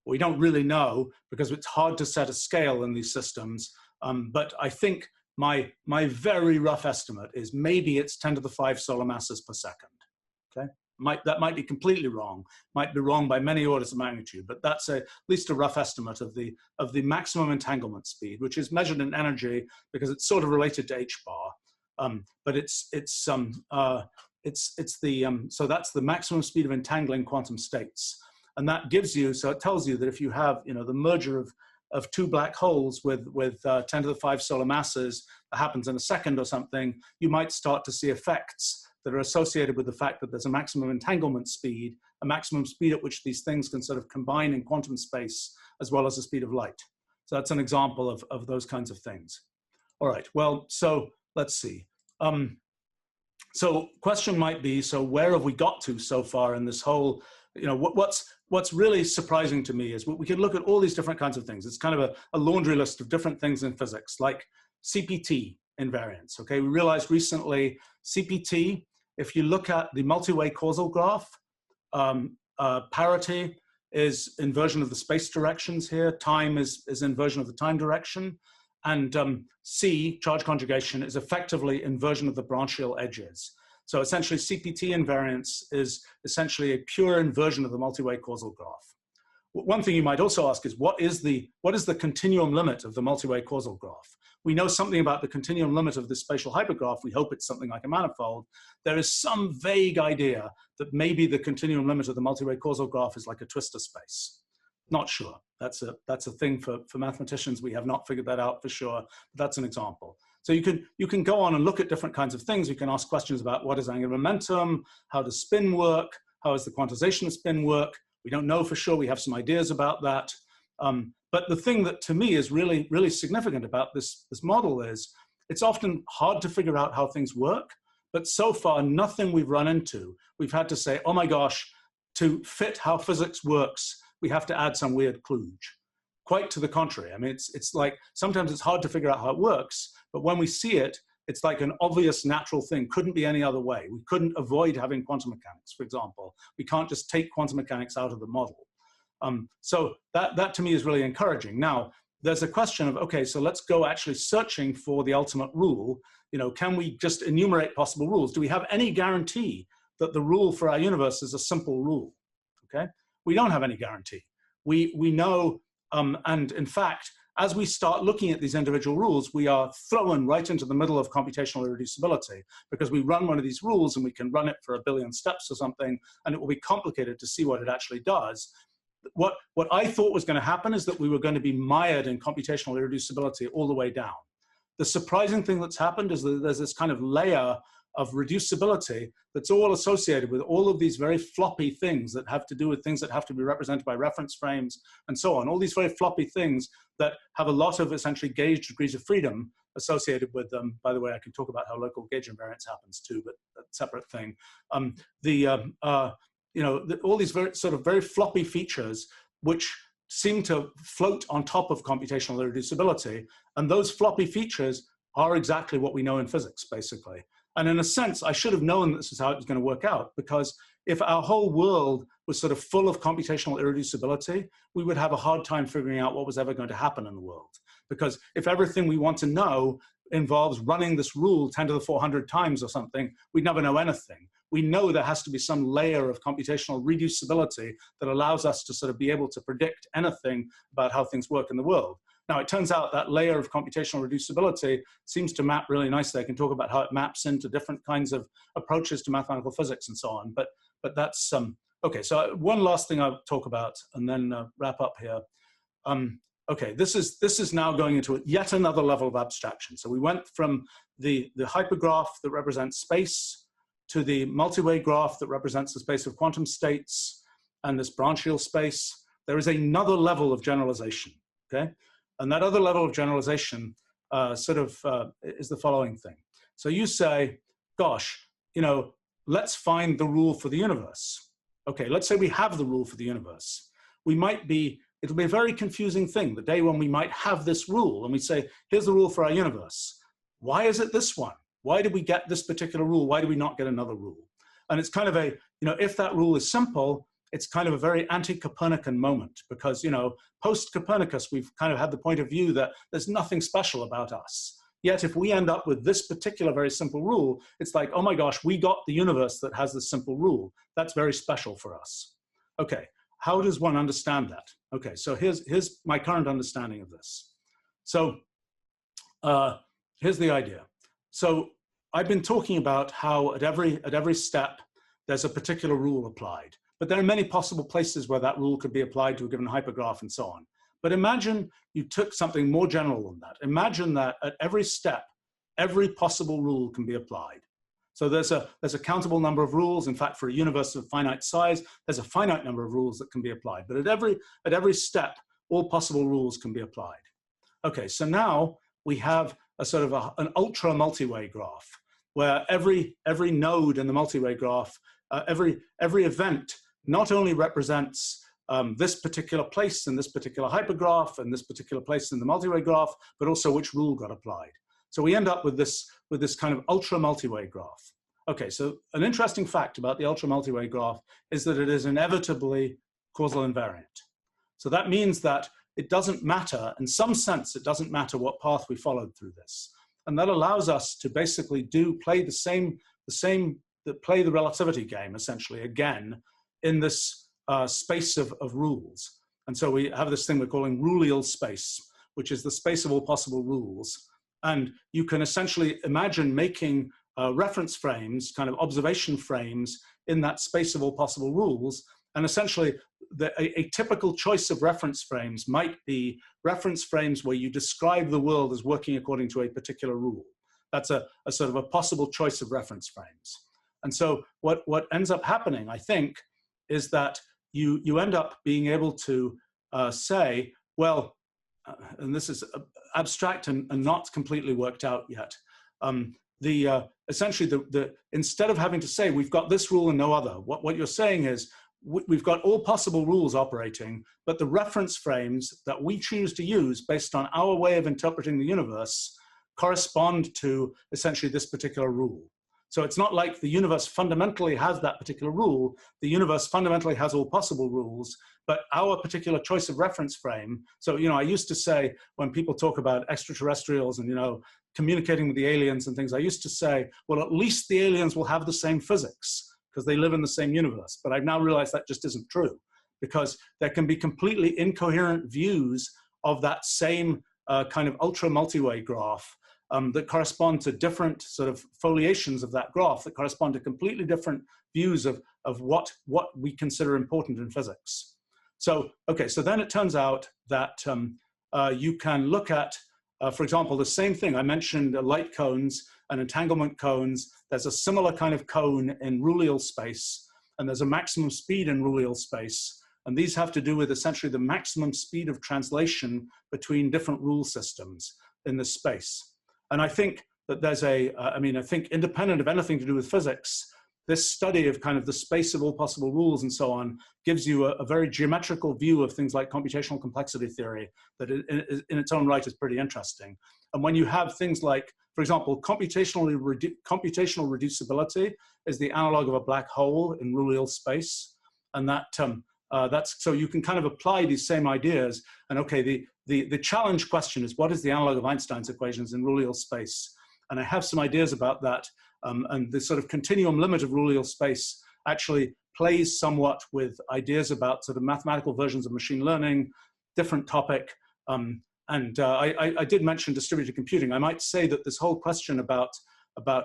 We don't really know because it's hard to set a scale in these systems. But I think my very rough estimate is maybe it's 10 to the 5 solar masses per second. Okay, that might be completely wrong. Might be wrong by many orders of magnitude, but that's at least a rough estimate of the maximum entanglement speed, which is measured in energy because it's sort of related to h bar. But so that's the maximum speed of entangling quantum states. And that gives you, so it tells you that if you have, the merger of two black holes with 10 to the 5 solar masses that happens in a second or something, you might start to see effects that are associated with the fact that there's a maximum entanglement speed, a maximum speed at which these things can sort of combine in quantum space, as well as the speed of light. So that's an example of those kinds of things. All right, well, so let's see. So question might be, so where have we got to so far in this whole, what's really surprising to me is we can look at all these different kinds of things. It's kind of a laundry list of different things in physics, like CPT invariance. Okay, we realized recently CPT, if you look at the multi-way causal graph, parity is inversion of the space directions here, time is inversion of the time direction, and C, charge conjugation, is effectively inversion of the branchial edges. So essentially CPT invariance is essentially a pure inversion of the multi-way causal graph. One thing you might also ask is, what is the continuum limit of the multi-way causal graph? We know something about the continuum limit of the spatial hypergraph. We hope it's something like a manifold. There is some vague idea that maybe the continuum limit of the multi-way causal graph is like a twistor space. Not sure. That's a thing for mathematicians. We have not figured that out for sure, but that's an example. So you can go on and look at different kinds of things. You can ask questions about what is angular momentum, how does spin work, how does the quantization of spin work. We don't know for sure. We have some ideas about that. But the thing that to me is really, really significant about this model is it's often hard to figure out how things work, but so far nothing we've run into, we've had to say, oh my gosh, to fit how physics works, we have to add some weird kludge. Quite to the contrary. I mean, it's like, sometimes it's hard to figure out how it works, but when we see it, it's like an obvious natural thing. Couldn't be any other way. We couldn't avoid having quantum mechanics, for example. We can't just take quantum mechanics out of the model. So that to me is really encouraging. Now, there's a question of, okay, so let's go actually searching for the ultimate rule. You know, can we just enumerate possible rules? Do we have any guarantee that the rule for our universe is a simple rule? Okay, we don't have any guarantee. We know, and in fact, as we start looking at these individual rules, we are thrown right into the middle of computational irreducibility, because we run one of these rules and we can run it for 1 billion steps or something, and it will be complicated to see what it actually does. What I thought was going to happen is that we were going to be mired in computational irreducibility all the way down. The surprising thing that's happened is that there's this kind of layer of reducibility that's all associated with all of these very floppy things that have to do with things that have to be represented by reference frames and so on. All these very floppy things that have a lot of essentially gauge degrees of freedom associated with them. By the way, I can talk about how local gauge invariance happens too, but that's a separate thing. You know, all these very floppy features which seem to float on top of computational irreducibility, and those floppy features are exactly what we know in physics, basically. And in a sense, I should have known this is how it was going to work out, because if our whole world was sort of full of computational irreducibility, we would have a hard time figuring out what was ever going to happen in the world. Because if everything we want to know involves running this rule 10 to the 400 times or something, we'd never know anything. We know there has to be some layer of computational reducibility that allows us to sort of be able to predict anything about how things work in the world. Now, it turns out that layer of computational reducibility seems to map really nicely. I can talk about how it maps into different kinds of approaches to mathematical physics and so on. But that's, okay, so one last thing I'll talk about and then wrap up here. Okay, this is now going into yet another level of abstraction. So we went from the hypergraph that represents space to the multi-way graph that represents the space of quantum states and this branchial space. There is another level of generalization, okay? And that other level of generalization is the following thing. So you say, gosh, you know, let's find the rule for the universe. Okay, let's say we have the rule for the universe. It'll be a very confusing thing, the day when we might have this rule and we say, here's the rule for our universe. Why is it this one? Why did we get this particular rule? Why do we not get another rule? And it's kind of a, you know, if that rule is simple, it's kind of a very anti-Copernican moment, because, you know, post-Copernicus, we've kind of had the point of view that there's nothing special about us. Yet if we end up with this particular very simple rule, it's like, oh my gosh, we got the universe that has this simple rule. That's very special for us. Okay, how does one understand that? Okay, so here's my current understanding of this. So here's the idea. So I've been talking about how at every step, there's a particular rule applied. But there are many possible places where that rule could be applied to a given hypergraph and so on. But imagine you took something more general than that. Imagine that at every step, every possible rule can be applied. So there's a countable number of rules. In fact, for a universe of finite size, there's a finite number of rules that can be applied. But at every step, all possible rules can be applied. Okay, so now we have a sort of an ultra multi-way graph, where every node in the multi-way graph, every event not only represents this particular place in this particular hypergraph and this particular place in the multi-way graph, but also which rule got applied. So we end up with this kind of ultra multi-way graph. Okay, so an interesting fact about the ultra multi-way graph is that it is inevitably causal invariant. So that means that it doesn't matter, in some sense, it doesn't matter what path we followed through this. And that allows us to basically play the relativity game, essentially, again, in this space of rules. And so we have this thing we're calling ruleal space, which is the space of all possible rules. And you can essentially imagine making reference frames, kind of observation frames, in that space of all possible rules. And essentially, a typical choice of reference frames might be reference frames where you describe the world as working according to a particular rule. That's a sort of a possible choice of reference frames. And so what ends up happening, I think, is that you end up being able to say, well, and this is abstract and not completely worked out yet. Essentially, instead of having to say, we've got this rule and no other, what you're saying is, we've got all possible rules operating, but the reference frames that we choose to use based on our way of interpreting the universe correspond to essentially this particular rule. So it's not like the universe fundamentally has that particular rule. The universe fundamentally has all possible rules, but our particular choice of reference frame. So, I used to say, when people talk about extraterrestrials and, communicating with the aliens and things, I used to say, well, at least the aliens will have the same physics because they live in the same universe. But I've now realized that just isn't true, because there can be completely incoherent views of that same kind of ultra multi-way graph that correspond to different sort of foliations of that graph that correspond to completely different views of what we consider important in physics. So, okay, so then it turns out that you can look at, for example, the same thing. I mentioned light cones and entanglement cones. There's a similar kind of cone in rulal space, and there's a maximum speed in rulal space. And these have to do with essentially the maximum speed of translation between different rule systems in this space. And I think that there's I think independent of anything to do with physics, this study of kind of the space of all possible rules and so on gives you a very geometrical view of things like computational complexity theory that in its own right is pretty interesting. And when you have things like, for example, computational reducibility is the analog of a black hole in rulal space. And that's so you can kind of apply these same ideas. And okay, the challenge question is, what is the analog of Einstein's equations in rulal space? And I have some ideas about that. And the sort of continuum limit of rulal space actually plays somewhat with ideas about sort of mathematical versions of machine learning, different topic. I did mention distributed computing. I might say that this whole question about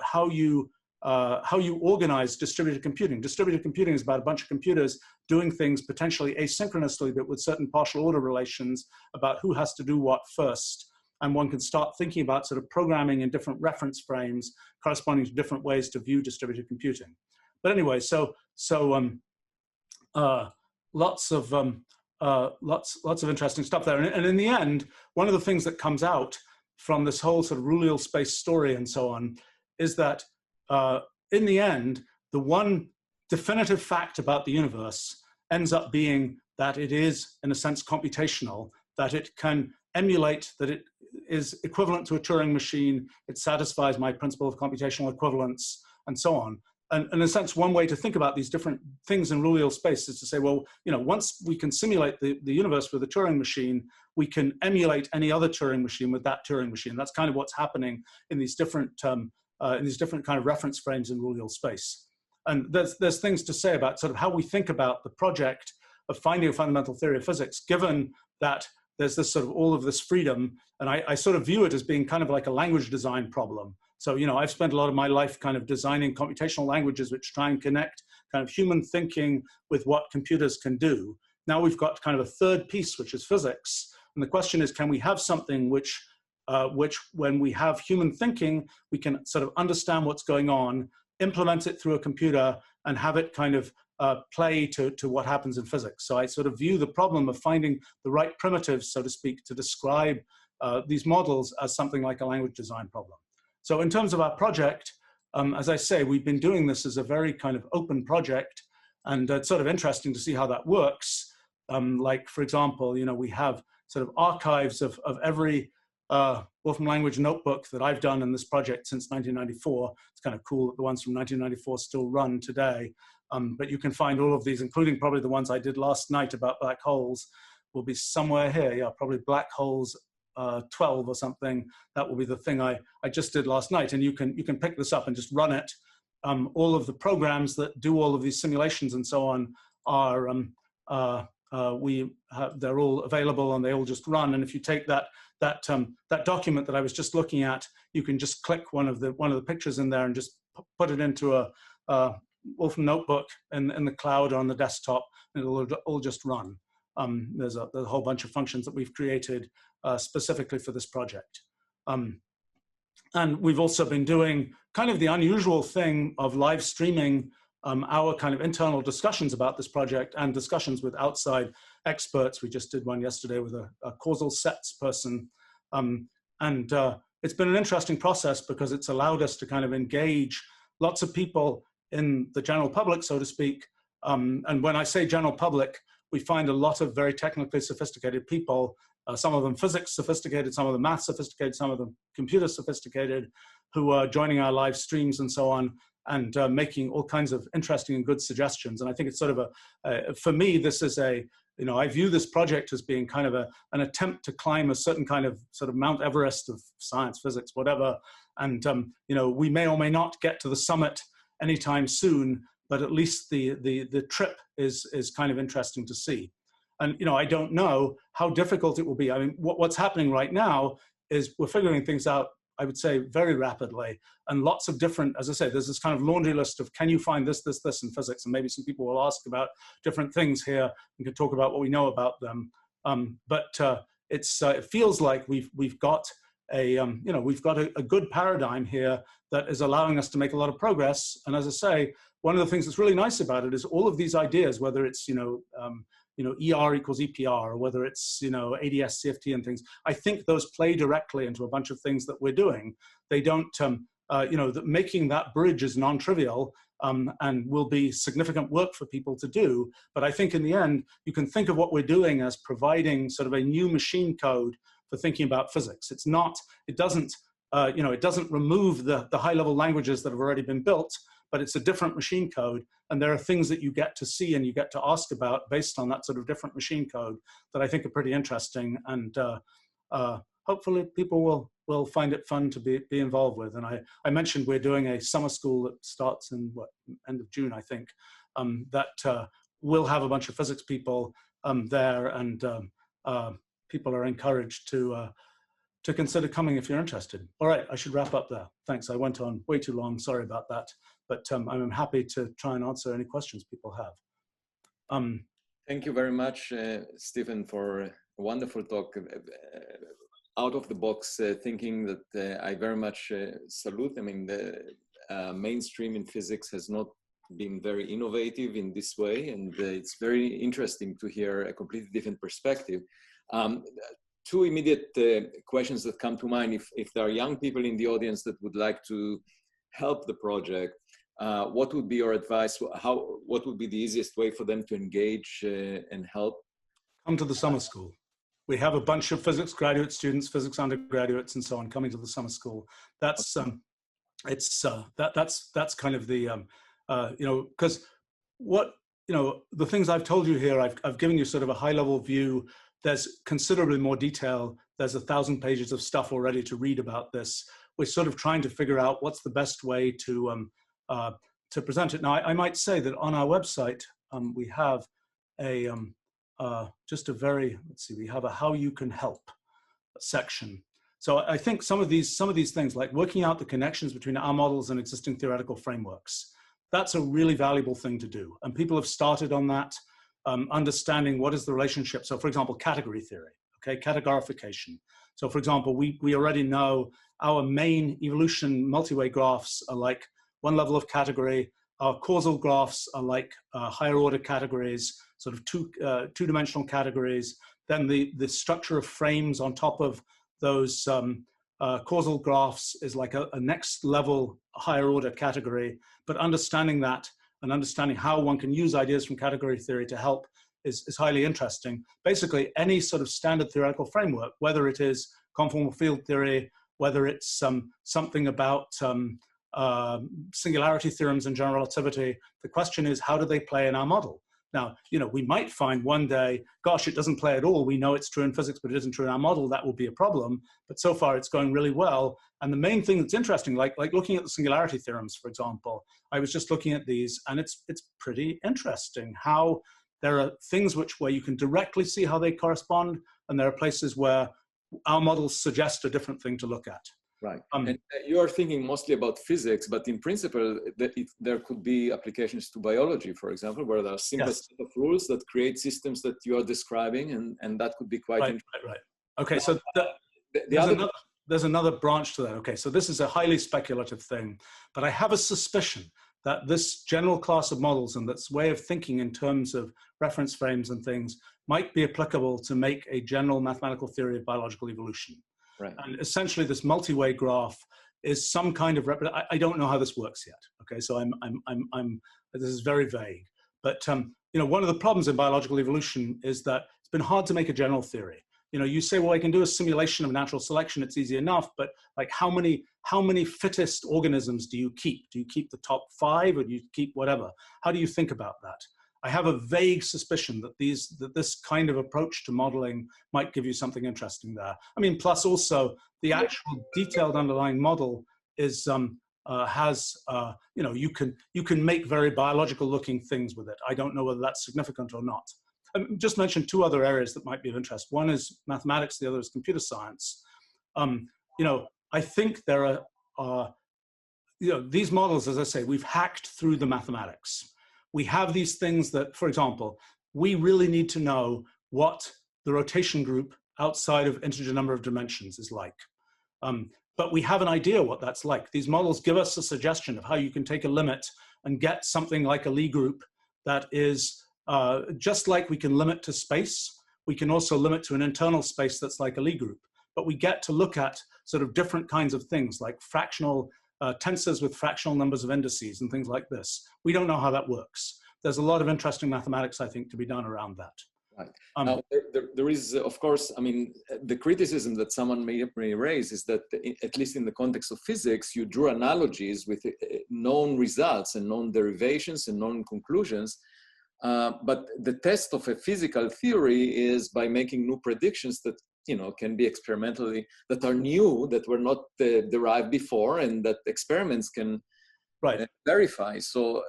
how you organize distributed computing. Distributed computing is about a bunch of computers doing things potentially asynchronously, but with certain partial order relations about who has to do what first. And one can start thinking about sort of programming in different reference frames corresponding to different ways to view distributed computing. But anyway, lots of interesting stuff there. And in the end, one of the things that comes out from this whole sort of rulal space story and so on is that in the end, the one definitive fact about the universe ends up being that it is, in a sense, computational, that it can emulate, that it is equivalent to a Turing machine, it satisfies my principle of computational equivalence, and so on. And in a sense, one way to think about these different things in rulal space is to say, well, once we can simulate the universe with a Turing machine, we can emulate any other Turing machine with that Turing machine. That's kind of what's happening in these different kind of reference frames in rulal space. And there's things to say about sort of how we think about the project of finding a fundamental theory of physics, given that there's this sort of all of this freedom. And I sort of view it as being kind of like a language design problem. So, I've spent a lot of my life kind of designing computational languages which try and connect kind of human thinking with what computers can do. Now we've got kind of a third piece, which is physics. And the question is, can we have something which when we have human thinking, we can sort of understand what's going on, implement it through a computer, and have it kind of play to what happens in physics. So I sort of view the problem of finding the right primitives, so to speak, to describe these models as something like a language design problem. So in terms of our project, as I say, we've been doing this as a very kind of open project, and it's sort of interesting to see how that works. Like, for example, we have sort of archives of every Wolfram language notebook that I've done in this project since 1994. It's kind of cool that the ones from 1994 still run today. But you can find all of these, including probably the ones I did last night about black holes, will be somewhere here. Yeah, probably black holes 12 or something. That will be the thing I just did last night. And you can pick this up and just run it. All of the programs that do all of these simulations and so on are they're all available and they all just run. And if you take that document that I was just looking at, you can just click one of the pictures in there and just put it into a Wolfram notebook in the cloud or on the desktop, and it'll all just run. There's a whole bunch of functions that we've created specifically for this project. And we've also been doing kind of the unusual thing of live streaming our kind of internal discussions about this project and discussions with outside experts. We just did one yesterday with a causal sets person. It's been an interesting process because it's allowed us to kind of engage lots of people in the general public, so to speak. And when I say general public, we find a lot of very technically sophisticated people, some of them physics sophisticated, some of them math sophisticated, some of them computer sophisticated, who are joining our live streams and so on, and making all kinds of interesting and good suggestions. And I think it's sort of for me, this is I view this project as being kind of an attempt to climb a certain kind of sort of Mount Everest of science, physics, whatever. And, we may or may not get to the summit anytime soon, but at least the trip is kind of interesting to see. And, I don't know how difficult it will be. I mean, what's happening right now is we're figuring things out, I would say, very rapidly, and lots of different, as I say, there's this kind of laundry list of, can you find this, this, this in physics? And maybe some people will ask about different things here. We can talk about what we know about them. It feels like we've got we've got a good paradigm here that is allowing us to make a lot of progress. And as I say, one of the things that's really nice about it is all of these ideas, whether it's ER equals EPR, or whether it's ADS CFT and things. I think those play directly into a bunch of things that we're doing. They don't, that making that bridge is non-trivial and will be significant work for people to do. But I think in the end, you can think of what we're doing as providing sort of a new machine code for thinking about physics. It's not, it doesn't remove the high-level languages that have already been built, but it's a different machine code. And there are things that you get to see and you get to ask about based on that sort of different machine code that I think are pretty interesting. And hopefully people will find it fun to be involved with. And I mentioned we're doing a summer school that starts in end of June, I think, that will have a bunch of physics people there, and people are encouraged to consider coming if you're interested. All right, I should wrap up there. Thanks, I went on way too long, sorry about that. But I'm happy to try and answer any questions people have. Thank you very much, Stephen, for a wonderful talk. Out of the box thinking that I very much salute. I mean, the mainstream in physics has not been very innovative in this way, and it's very interesting to hear a completely different perspective. Two immediate questions that come to mind. If there are young people in the audience that would like to help the project, what would be your advice? What would be the easiest way for them to engage and help? Come to the summer school. We have a bunch of physics graduate students, physics undergraduates, and so on coming to the summer school. That's that's kind of the because the things I've told you here, I've given you sort of a high-level view. There's considerably more detail. There's 1,000 pages of stuff already to read about this. We're sort of trying to figure out what's the best way to present it. Now, I might say that on our website, we have a just a very, we have a how you can help section. So I think some of these things, like working out the connections between our models and existing theoretical frameworks, that's a really valuable thing to do. And people have started on that, understanding what is the relationship. So for example, category theory, okay, categorification. So for example, we already know our main evolution multi-way graphs are like one level of category. Our causal graphs are like higher order categories, sort of two-dimensional categories. Then the structure of frames on top of those causal graphs is like a next level higher order category. But understanding that and understanding how one can use ideas from category theory to help is highly interesting. Basically, any sort of standard theoretical framework, whether it is conformal field theory, whether it's something about singularity theorems and general relativity, the question is, how do they play in our model? Now, we might find one day, gosh, it doesn't play at all. We know it's true in physics, but it isn't true in our model. That will be a problem. But so far, it's going really well. And the main thing that's interesting, like looking at the singularity theorems, for example, I was just looking at these, and it's pretty interesting how there are things where you can directly see how they correspond, and there are places where our models suggest a different thing to look at. Right. And you are thinking mostly about physics, but in principle, there could be applications to biology, for example, where there are simple set of rules that create systems that you are describing, and that could be quite interesting. Right. Okay, so there's another branch to that. Okay, so this is a highly speculative thing, but I have a suspicion that this general class of models and this way of thinking in terms of reference frames and things might be applicable to make a general mathematical theory of biological evolution. Right. And essentially this multi-way graph is some kind of, I don't know how this works yet. Okay, so this is very vague. But you know, one of the problems in biological evolution is that it's been hard to make a general theory. You know, you say, well, I can do a simulation of natural selection, it's easy enough, but like how many fittest organisms do you keep? Do you keep the top 5 or do you keep whatever? How do you think about that? I have a vague suspicion that this kind of approach to modeling might give you something interesting there. I mean, plus also the actual detailed underlying model is you know, you can make very biological looking things with it. I don't know whether that's significant or not. Just mention 2 other areas that might be of interest. One is mathematics, the other is computer science. You know, I think there are you know, these models, as I say, we've hacked through the mathematics. We have these things that, for example, we really need to know what the rotation group outside of integer number of dimensions is like. But we have an idea what that's like. These models give us a suggestion of how you can take a limit and get something like a Lie group that is just like we can limit to space. We can also limit to an internal space that's like a Lie group. But we get to look at sort of different kinds of things like fractional tensors with fractional numbers of indices and things like this. We don't know how that works. There's a lot of interesting mathematics, I think, to be done around that. Right. Now, there is, of course, I mean, the criticism that someone may raise is that, at least in the context of physics, you draw analogies with known results and known derivations and known conclusions. But the test of a physical theory is by making new predictions that, you know, can be experimentally, that are new, that were not derived before, and that experiments can verify. So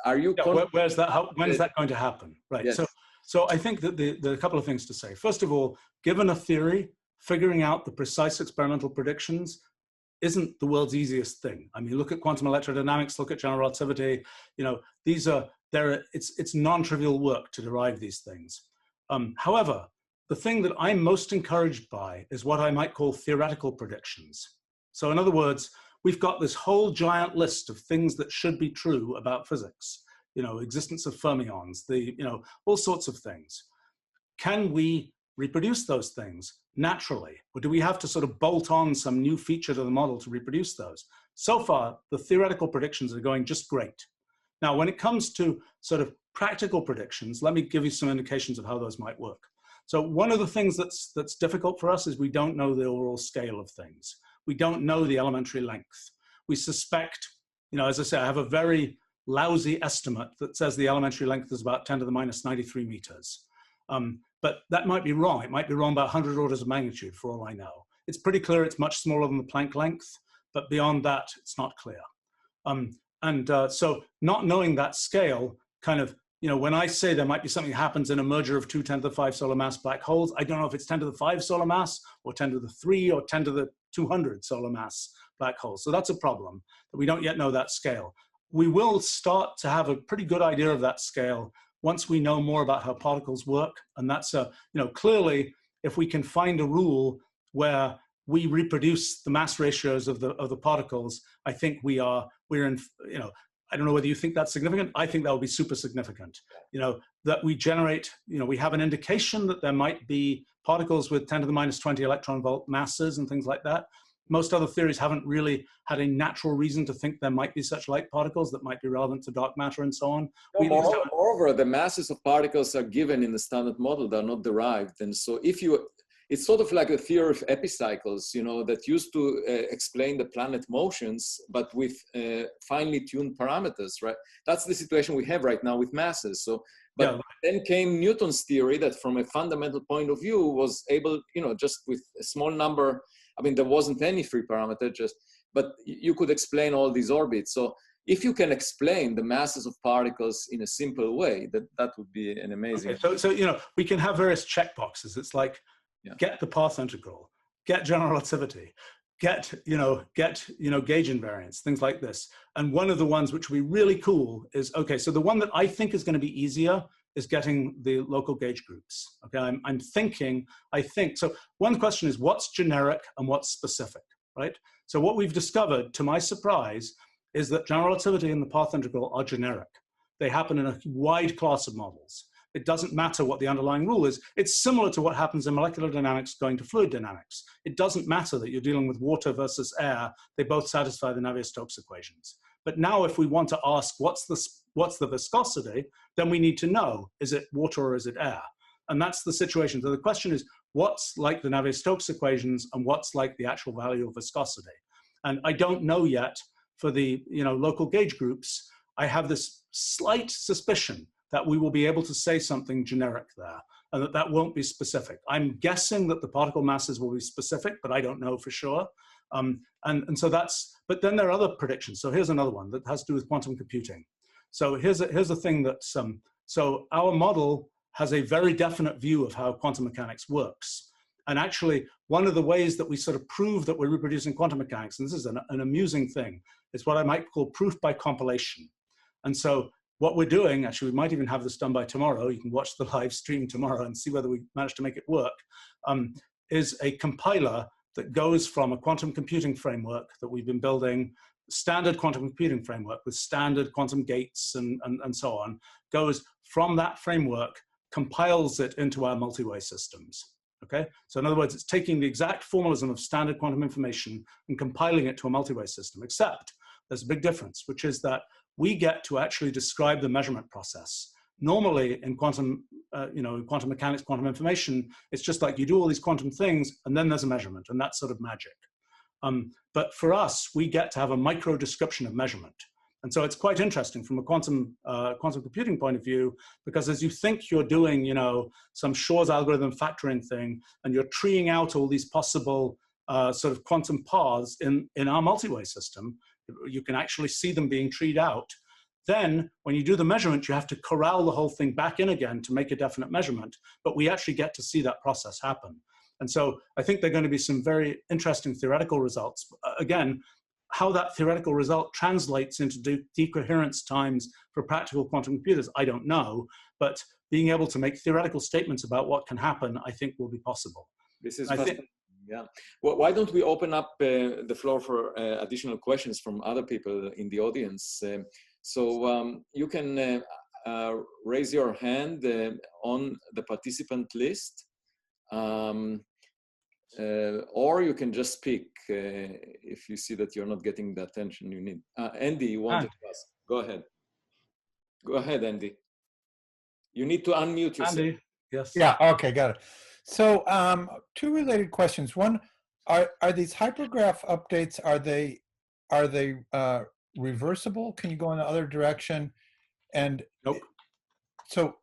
are you? Yeah, where's that? When is that going to happen? Right. Yes. So I think that there are a couple of things to say. First of all, given a theory, figuring out the precise experimental predictions isn't the world's easiest thing. I mean, look at quantum electrodynamics, look at general relativity. You know, it's non-trivial work to derive these things. However, the thing that I'm most encouraged by is what I might call theoretical predictions. So in other words, we've got this whole giant list of things that should be true about physics. You know, existence of fermions, you know, all sorts of things. Can we reproduce those things naturally? Or do we have to sort of bolt on some new feature to the model to reproduce those? So far, the theoretical predictions are going just great. Now, when it comes to sort of practical predictions, let me give you some indications of how those might work. So one of the things that's difficult for us is we don't know the overall scale of things. We don't know the elementary length. We suspect, you know, as I say, I have a very lousy estimate that says the elementary length is about 10 to the minus 93 meters. But that might be wrong. It might be wrong by 100 orders of magnitude for all I know. It's pretty clear it's much smaller than the Planck length, but beyond that, it's not clear. So not knowing that scale kind of, you know, when I say there might be something that happens in a merger of 2 10 to the 5 solar mass black holes, I don't know if it's 10 to the 5 solar mass or 10 to the 3 or 10 to the 200 solar mass black holes. So that's a problem, that we don't yet know that scale. We will start to have a pretty good idea of that scale once we know more about how particles work. And that's, you know, clearly, if we can find a rule where we reproduce the mass ratios of the particles, I think we're in, you know, I don't know whether you think that's significant. I think that would be super significant. You know, that we generate, you know, we have an indication that there might be particles with 10 to the minus 20 electron volt masses and things like that. Most other theories haven't really had a natural reason to think there might be such light particles that might be relevant to dark matter and so on. No, moreover, the masses of particles are given in the standard model, they're not derived. And so it's sort of like a theory of epicycles, you know, that used to explain the planet motions, but with finely tuned parameters, right? That's the situation we have right now with masses. So, but yeah, then came Newton's theory that from a fundamental point of view was able, you know, just with a small number, I mean, there wasn't any free parameter, but you could explain all these orbits. So if you can explain the masses of particles in a simple way, that would be an amazing. Okay, so, you know, we can have various checkboxes. It's like, get the path integral, get general relativity, get gauge invariance, things like this. And one of the ones which would be really cool is, okay, so the one that I think is going to be easier is getting the local gauge groups. Okay, I think, so one question is what's generic and what's specific, right? So what we've discovered, to my surprise, is that general relativity and the path integral are generic. They happen in a wide class of models. It doesn't matter what the underlying rule is. It's similar to what happens in molecular dynamics going to fluid dynamics. It doesn't matter that you're dealing with water versus air. They both satisfy the Navier-Stokes equations. But now if we want to ask what's the viscosity, then we need to know, is it water or is it air? And that's the situation. So the question is, what's like the Navier-Stokes equations and what's like the actual value of viscosity? And I don't know yet for the local gauge groups. I have this slight suspicion that we will be able to say something generic there and that won't be specific. I'm guessing that the particle masses will be specific, but I don't know for sure. And so that's, but then there are other predictions. So here's another one that has to do with quantum computing. So here's a thing that, so our model has a very definite view of how quantum mechanics works. And actually, one of the ways that we sort of prove that we're reproducing quantum mechanics, and this is an amusing thing, is what I might call proof by compilation. And so what we're doing, actually, we might even have this done by tomorrow. You can watch the live stream tomorrow and see whether we manage to make it work, is a compiler that goes from a quantum computing framework that we've been building, standard quantum computing framework with standard quantum gates and so on, goes from that framework, compiles it into our multi-way systems. Okay, so in other words, it's taking the exact formalism of standard quantum information and compiling it to a multi-way system, except there's a big difference, which is that we get to actually describe the measurement process. Normally in quantum, in quantum mechanics, quantum information, it's just like you do all these quantum things and then there's a measurement, and that's sort of magic. But for us, we get to have a micro description of measurement. And so it's quite interesting from a quantum computing point of view, because as you think you're doing, some Shor's algorithm factoring thing, and you're treeing out all these possible sort of quantum paths in our multi-way system, you can actually see them being treed out. Then when you do the measurement, you have to corral the whole thing back in again to make a definite measurement, but we actually get to see that process happen. And so I think there are going to be some very interesting theoretical results. Again, how that theoretical result translates into decoherence times for practical quantum computers, I don't know, but being able to make theoretical statements about what can happen, I think will be possible. This is fascinating. Yeah. Well, why don't we open up the floor for additional questions from other people in the audience? So you can raise your hand on the participant list, or you can just speak if you see that you're not getting the attention you need. Andy, you wanted to ask. Go ahead. Go ahead, Andy. You need to unmute yourself. Andy, yes. Yeah, okay, got it. So two related questions. One, are these hypergraph updates, are they reversible? Can you go in the other direction? And nope. So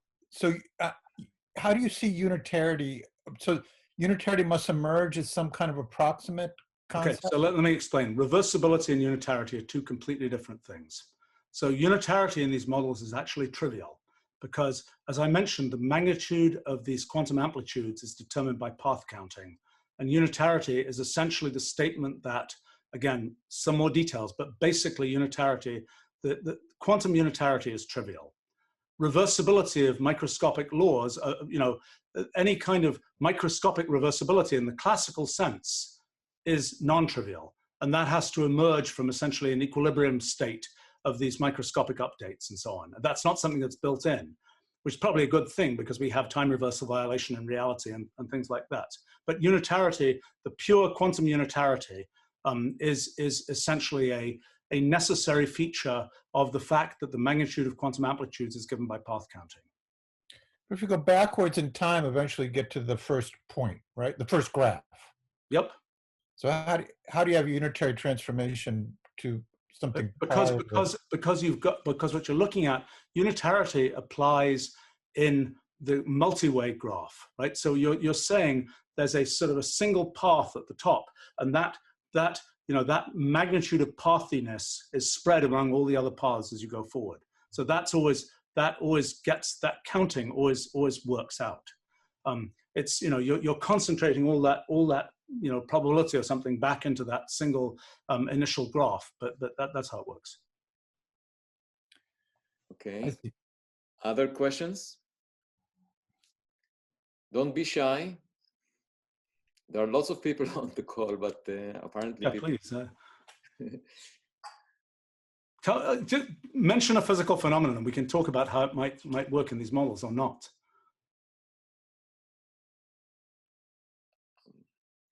how do you see unitarity? So unitarity must emerge as some kind of approximate concept? Okay, so let me explain. Reversibility and unitarity are two completely different things. So unitarity in these models is actually trivial because, as I mentioned, the magnitude of these quantum amplitudes is determined by path counting. And unitarity is essentially the statement that, again, some more details, but basically unitarity, the quantum unitarity is trivial. Reversibility of microscopic laws, any kind of microscopic reversibility in the classical sense is non-trivial. And that has to emerge from essentially an equilibrium state of these microscopic updates and so on. That's not something that's built in, which is probably a good thing because we have time reversal violation in reality and things like that. But unitarity, the pure quantum unitarity, is essentially a necessary feature of the fact that the magnitude of quantum amplitudes is given by path counting. If you go backwards in time, eventually get to the first point, right? The first graph. Yep. So how do you have unitary transformation to something? Because what you're looking at, unitarity applies in the multi-way graph, right? So you're saying there's a sort of a single path at the top, and that magnitude of pathiness is spread among all the other paths as you go forward. So that counting always works out. It's you're concentrating all that probability or something back into that single initial graph, but that's how it works. Okay. Other questions? Don't be shy. There are lots of people on the call, but apparently, please. Just mention a physical phenomenon, and we can talk about how it might work in these models or not.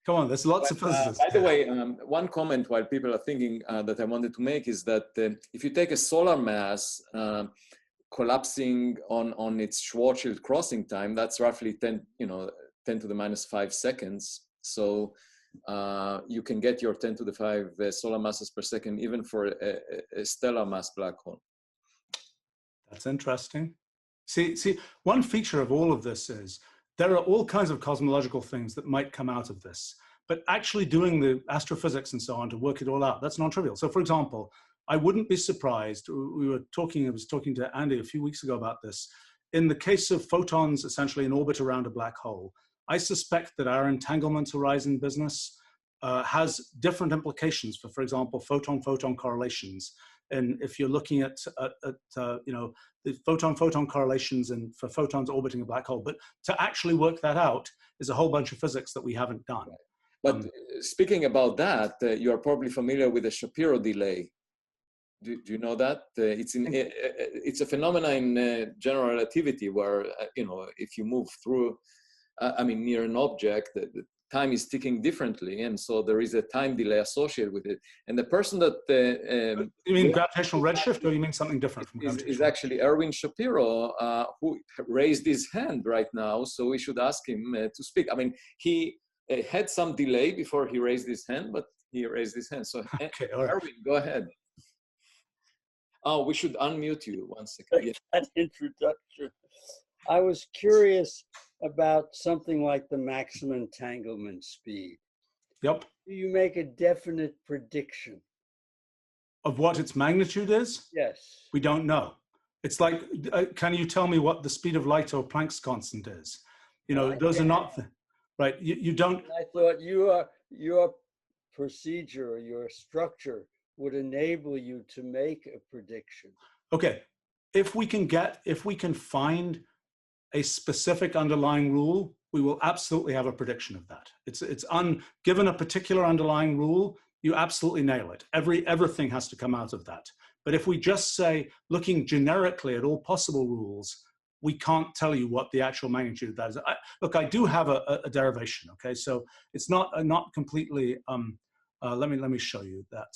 Come on, there's lots of physicists. By the way, one comment while people are thinking that I wanted to make is that if you take a solar mass collapsing on its Schwarzschild crossing time, that's roughly 10 to the minus 5 seconds. So you can get your 10 to the 5 solar masses per second, even for a stellar mass black hole. That's interesting. See, one feature of all of this is there are all kinds of cosmological things that might come out of this, but actually doing the astrophysics and so on to work it all out, that's non-trivial. So for example, I wouldn't be surprised, I was talking to Andy a few weeks ago about this, in the case of photons essentially in orbit around a black hole, I suspect that our entanglement horizon business has different implications for example, photon-photon correlations. And if you're looking at the photon-photon correlations and for photons orbiting a black hole, but to actually work that out is a whole bunch of physics that we haven't done. But speaking about that, you are probably familiar with the Shapiro delay. Do you know that? It's a phenomenon in general relativity where, if you move through, near an object, the time is ticking differently, and so there is a time delay associated with it. And the person that you mean gravitational redshift, or you mean something different from gravitational? Is actually Erwin Shapiro, who raised his hand right now. So we should ask him to speak. He had some delay before he raised his hand, but he raised his hand. So okay, all right. Erwin, go ahead. Oh, we should unmute you 1 second. Yeah. That introduction. I was curious about something like the maximum entanglement speed. Yep. Do you make a definite prediction? Of what its magnitude is? Yes. We don't know. It's like, can you tell me what the speed of light or Planck's constant is? Those are not, right? You don't. I thought your procedure or your structure would enable you to make a prediction. Okay, if we can find a specific underlying rule, we will absolutely have a prediction of that. Given a particular underlying rule, you absolutely nail it. Everything has to come out of that. But if we just say, looking generically at all possible rules, we can't tell you what the actual magnitude of that is. Look, I do have a derivation, okay? So it's not completely, let me show you that.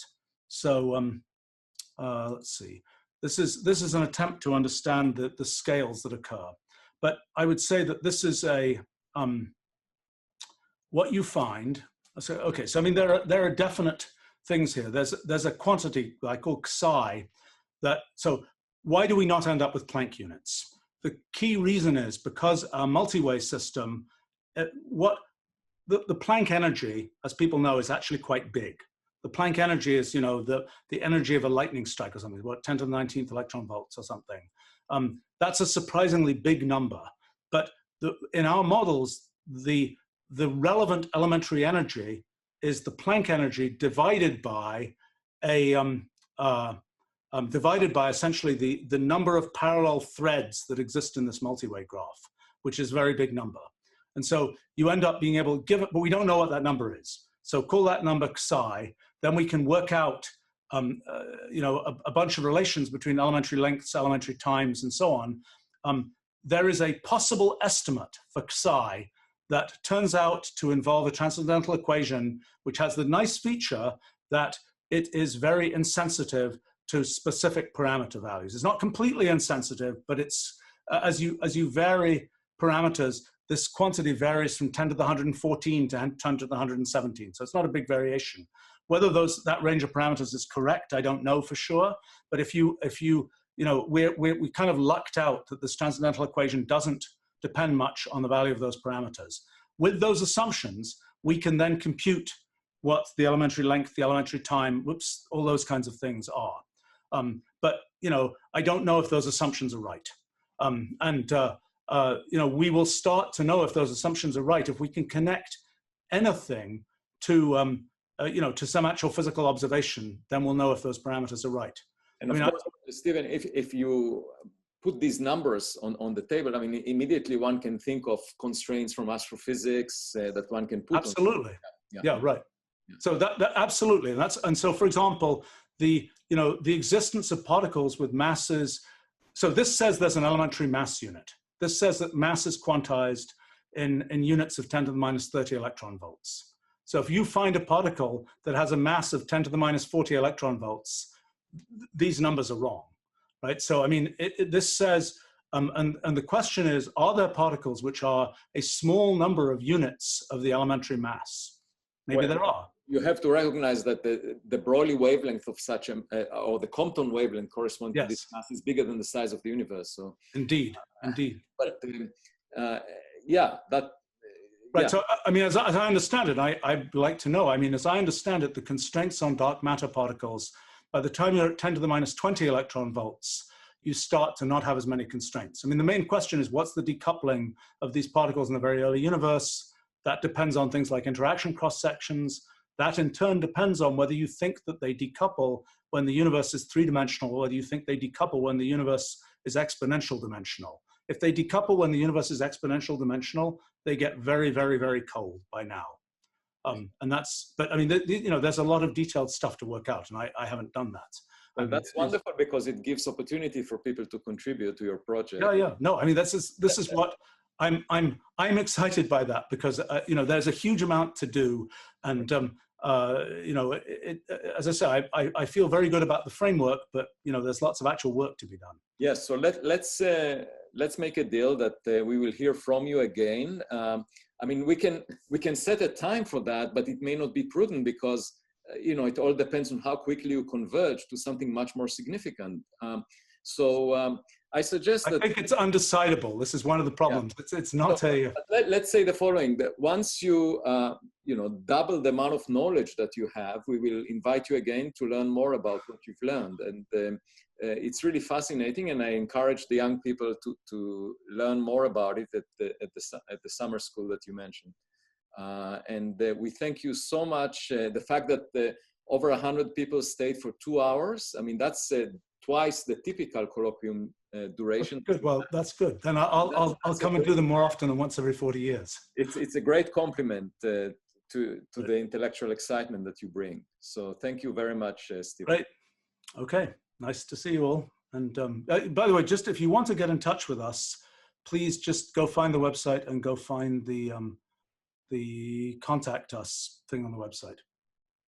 So let's see. This is an attempt to understand the scales that occur. But I would say that this is what you find. So okay, so there are definite things here. There's a quantity I call psi that. So why do we not end up with Planck units? The key reason is because our multi-way system, the Planck energy, as people know, is actually quite big. The Planck energy is, the energy of a lightning strike or something, what, 10 to the 19th electron volts or something. That's a surprisingly big number. But in our models, the relevant elementary energy is the Planck energy divided by essentially the number of parallel threads that exist in this multi-way graph, which is a very big number. And so you end up being able to give it, but we don't know what that number is. So call that number psi. Then we can work out, a bunch of relations between elementary lengths, elementary times, and so on. There is a possible estimate for psi that turns out to involve a transcendental equation, which has the nice feature that it is very insensitive to specific parameter values. It's not completely insensitive, but it's as you vary parameters, this quantity varies from 10 to the 114 to 10 to the 117. So it's not a big variation. Whether that range of parameters is correct, I don't know for sure. But we kind of lucked out that this transcendental equation doesn't depend much on the value of those parameters. With those assumptions, we can then compute what the elementary length, the elementary time, all those kinds of things are. But I don't know if those assumptions are right. We will start to know if those assumptions are right if we can connect anything to some actual physical observation. Then we'll know if those parameters are right. And of course, Stephen, if you put these numbers on the table, immediately one can think of constraints from astrophysics that one can put. Absolutely. Yeah, right. Yeah. So that absolutely, and so for example, the the existence of particles with masses. So this says there's an elementary mass unit. This says that mass is quantized in units of 10 to the minus 30 electron volts. So if you find a particle that has a mass of 10 to the minus 40 electron volts, these numbers are wrong, right? So, I mean, this says, and the question is, are there particles which are a small number of units of the elementary mass? Maybe there are. You have to recognize that the Broglie's wavelength of such or the Compton wavelength corresponding to this mass is bigger than the size of the universe. So indeed. But yeah, that. Right. Yeah. So, I mean, as I understand it, I'd like to know. I mean, as I understand it, the constraints on dark matter particles, by the time you're at 10 to the minus 20 electron volts, you start to not have as many constraints. I mean, the main question is, what's the decoupling of these particles in the very early universe? That depends on things like interaction cross sections. That in turn depends on whether you think that they decouple when the universe is three-dimensional, or whether you think they decouple when the universe is exponential dimensional. If they decouple when the universe is exponential dimensional, they get very, very, very cold by now. And that's, but I mean, there's a lot of detailed stuff to work out, and I haven't done that. Well, that's wonderful because it gives opportunity for people to contribute to your project. Yeah. No, I mean, this is what I'm excited by that, because there's a huge amount to do, and as I say, I feel very good about the framework, but there's lots of actual work to be done. Yes. So let's make a deal that we will hear from you again. I mean, we can set a time for that, but it may not be prudent because it all depends on how quickly you converge to something much more significant. I suggest that— I think it's undecidable. This is one of the problems. Yeah. It's not a— Let's say the following, that once you, double the amount of knowledge that you have, we will invite you again to learn more about what you've learned. And it's really fascinating, and I encourage the young people to learn more about it at the summer school that you mentioned. We thank you so much. The fact that over 100 people stayed for 2 hours, I mean, that's twice the typical colloquium duration. Good. Well, that's good. Then I'll come and do them more often than once every 40 years. It's a great compliment to the intellectual excitement that you bring. So thank you very much, Stephen. Great. Okay. Nice to see you all. And by the way, just if you want to get in touch with us, please just go find the website and go find the contact us thing on the website.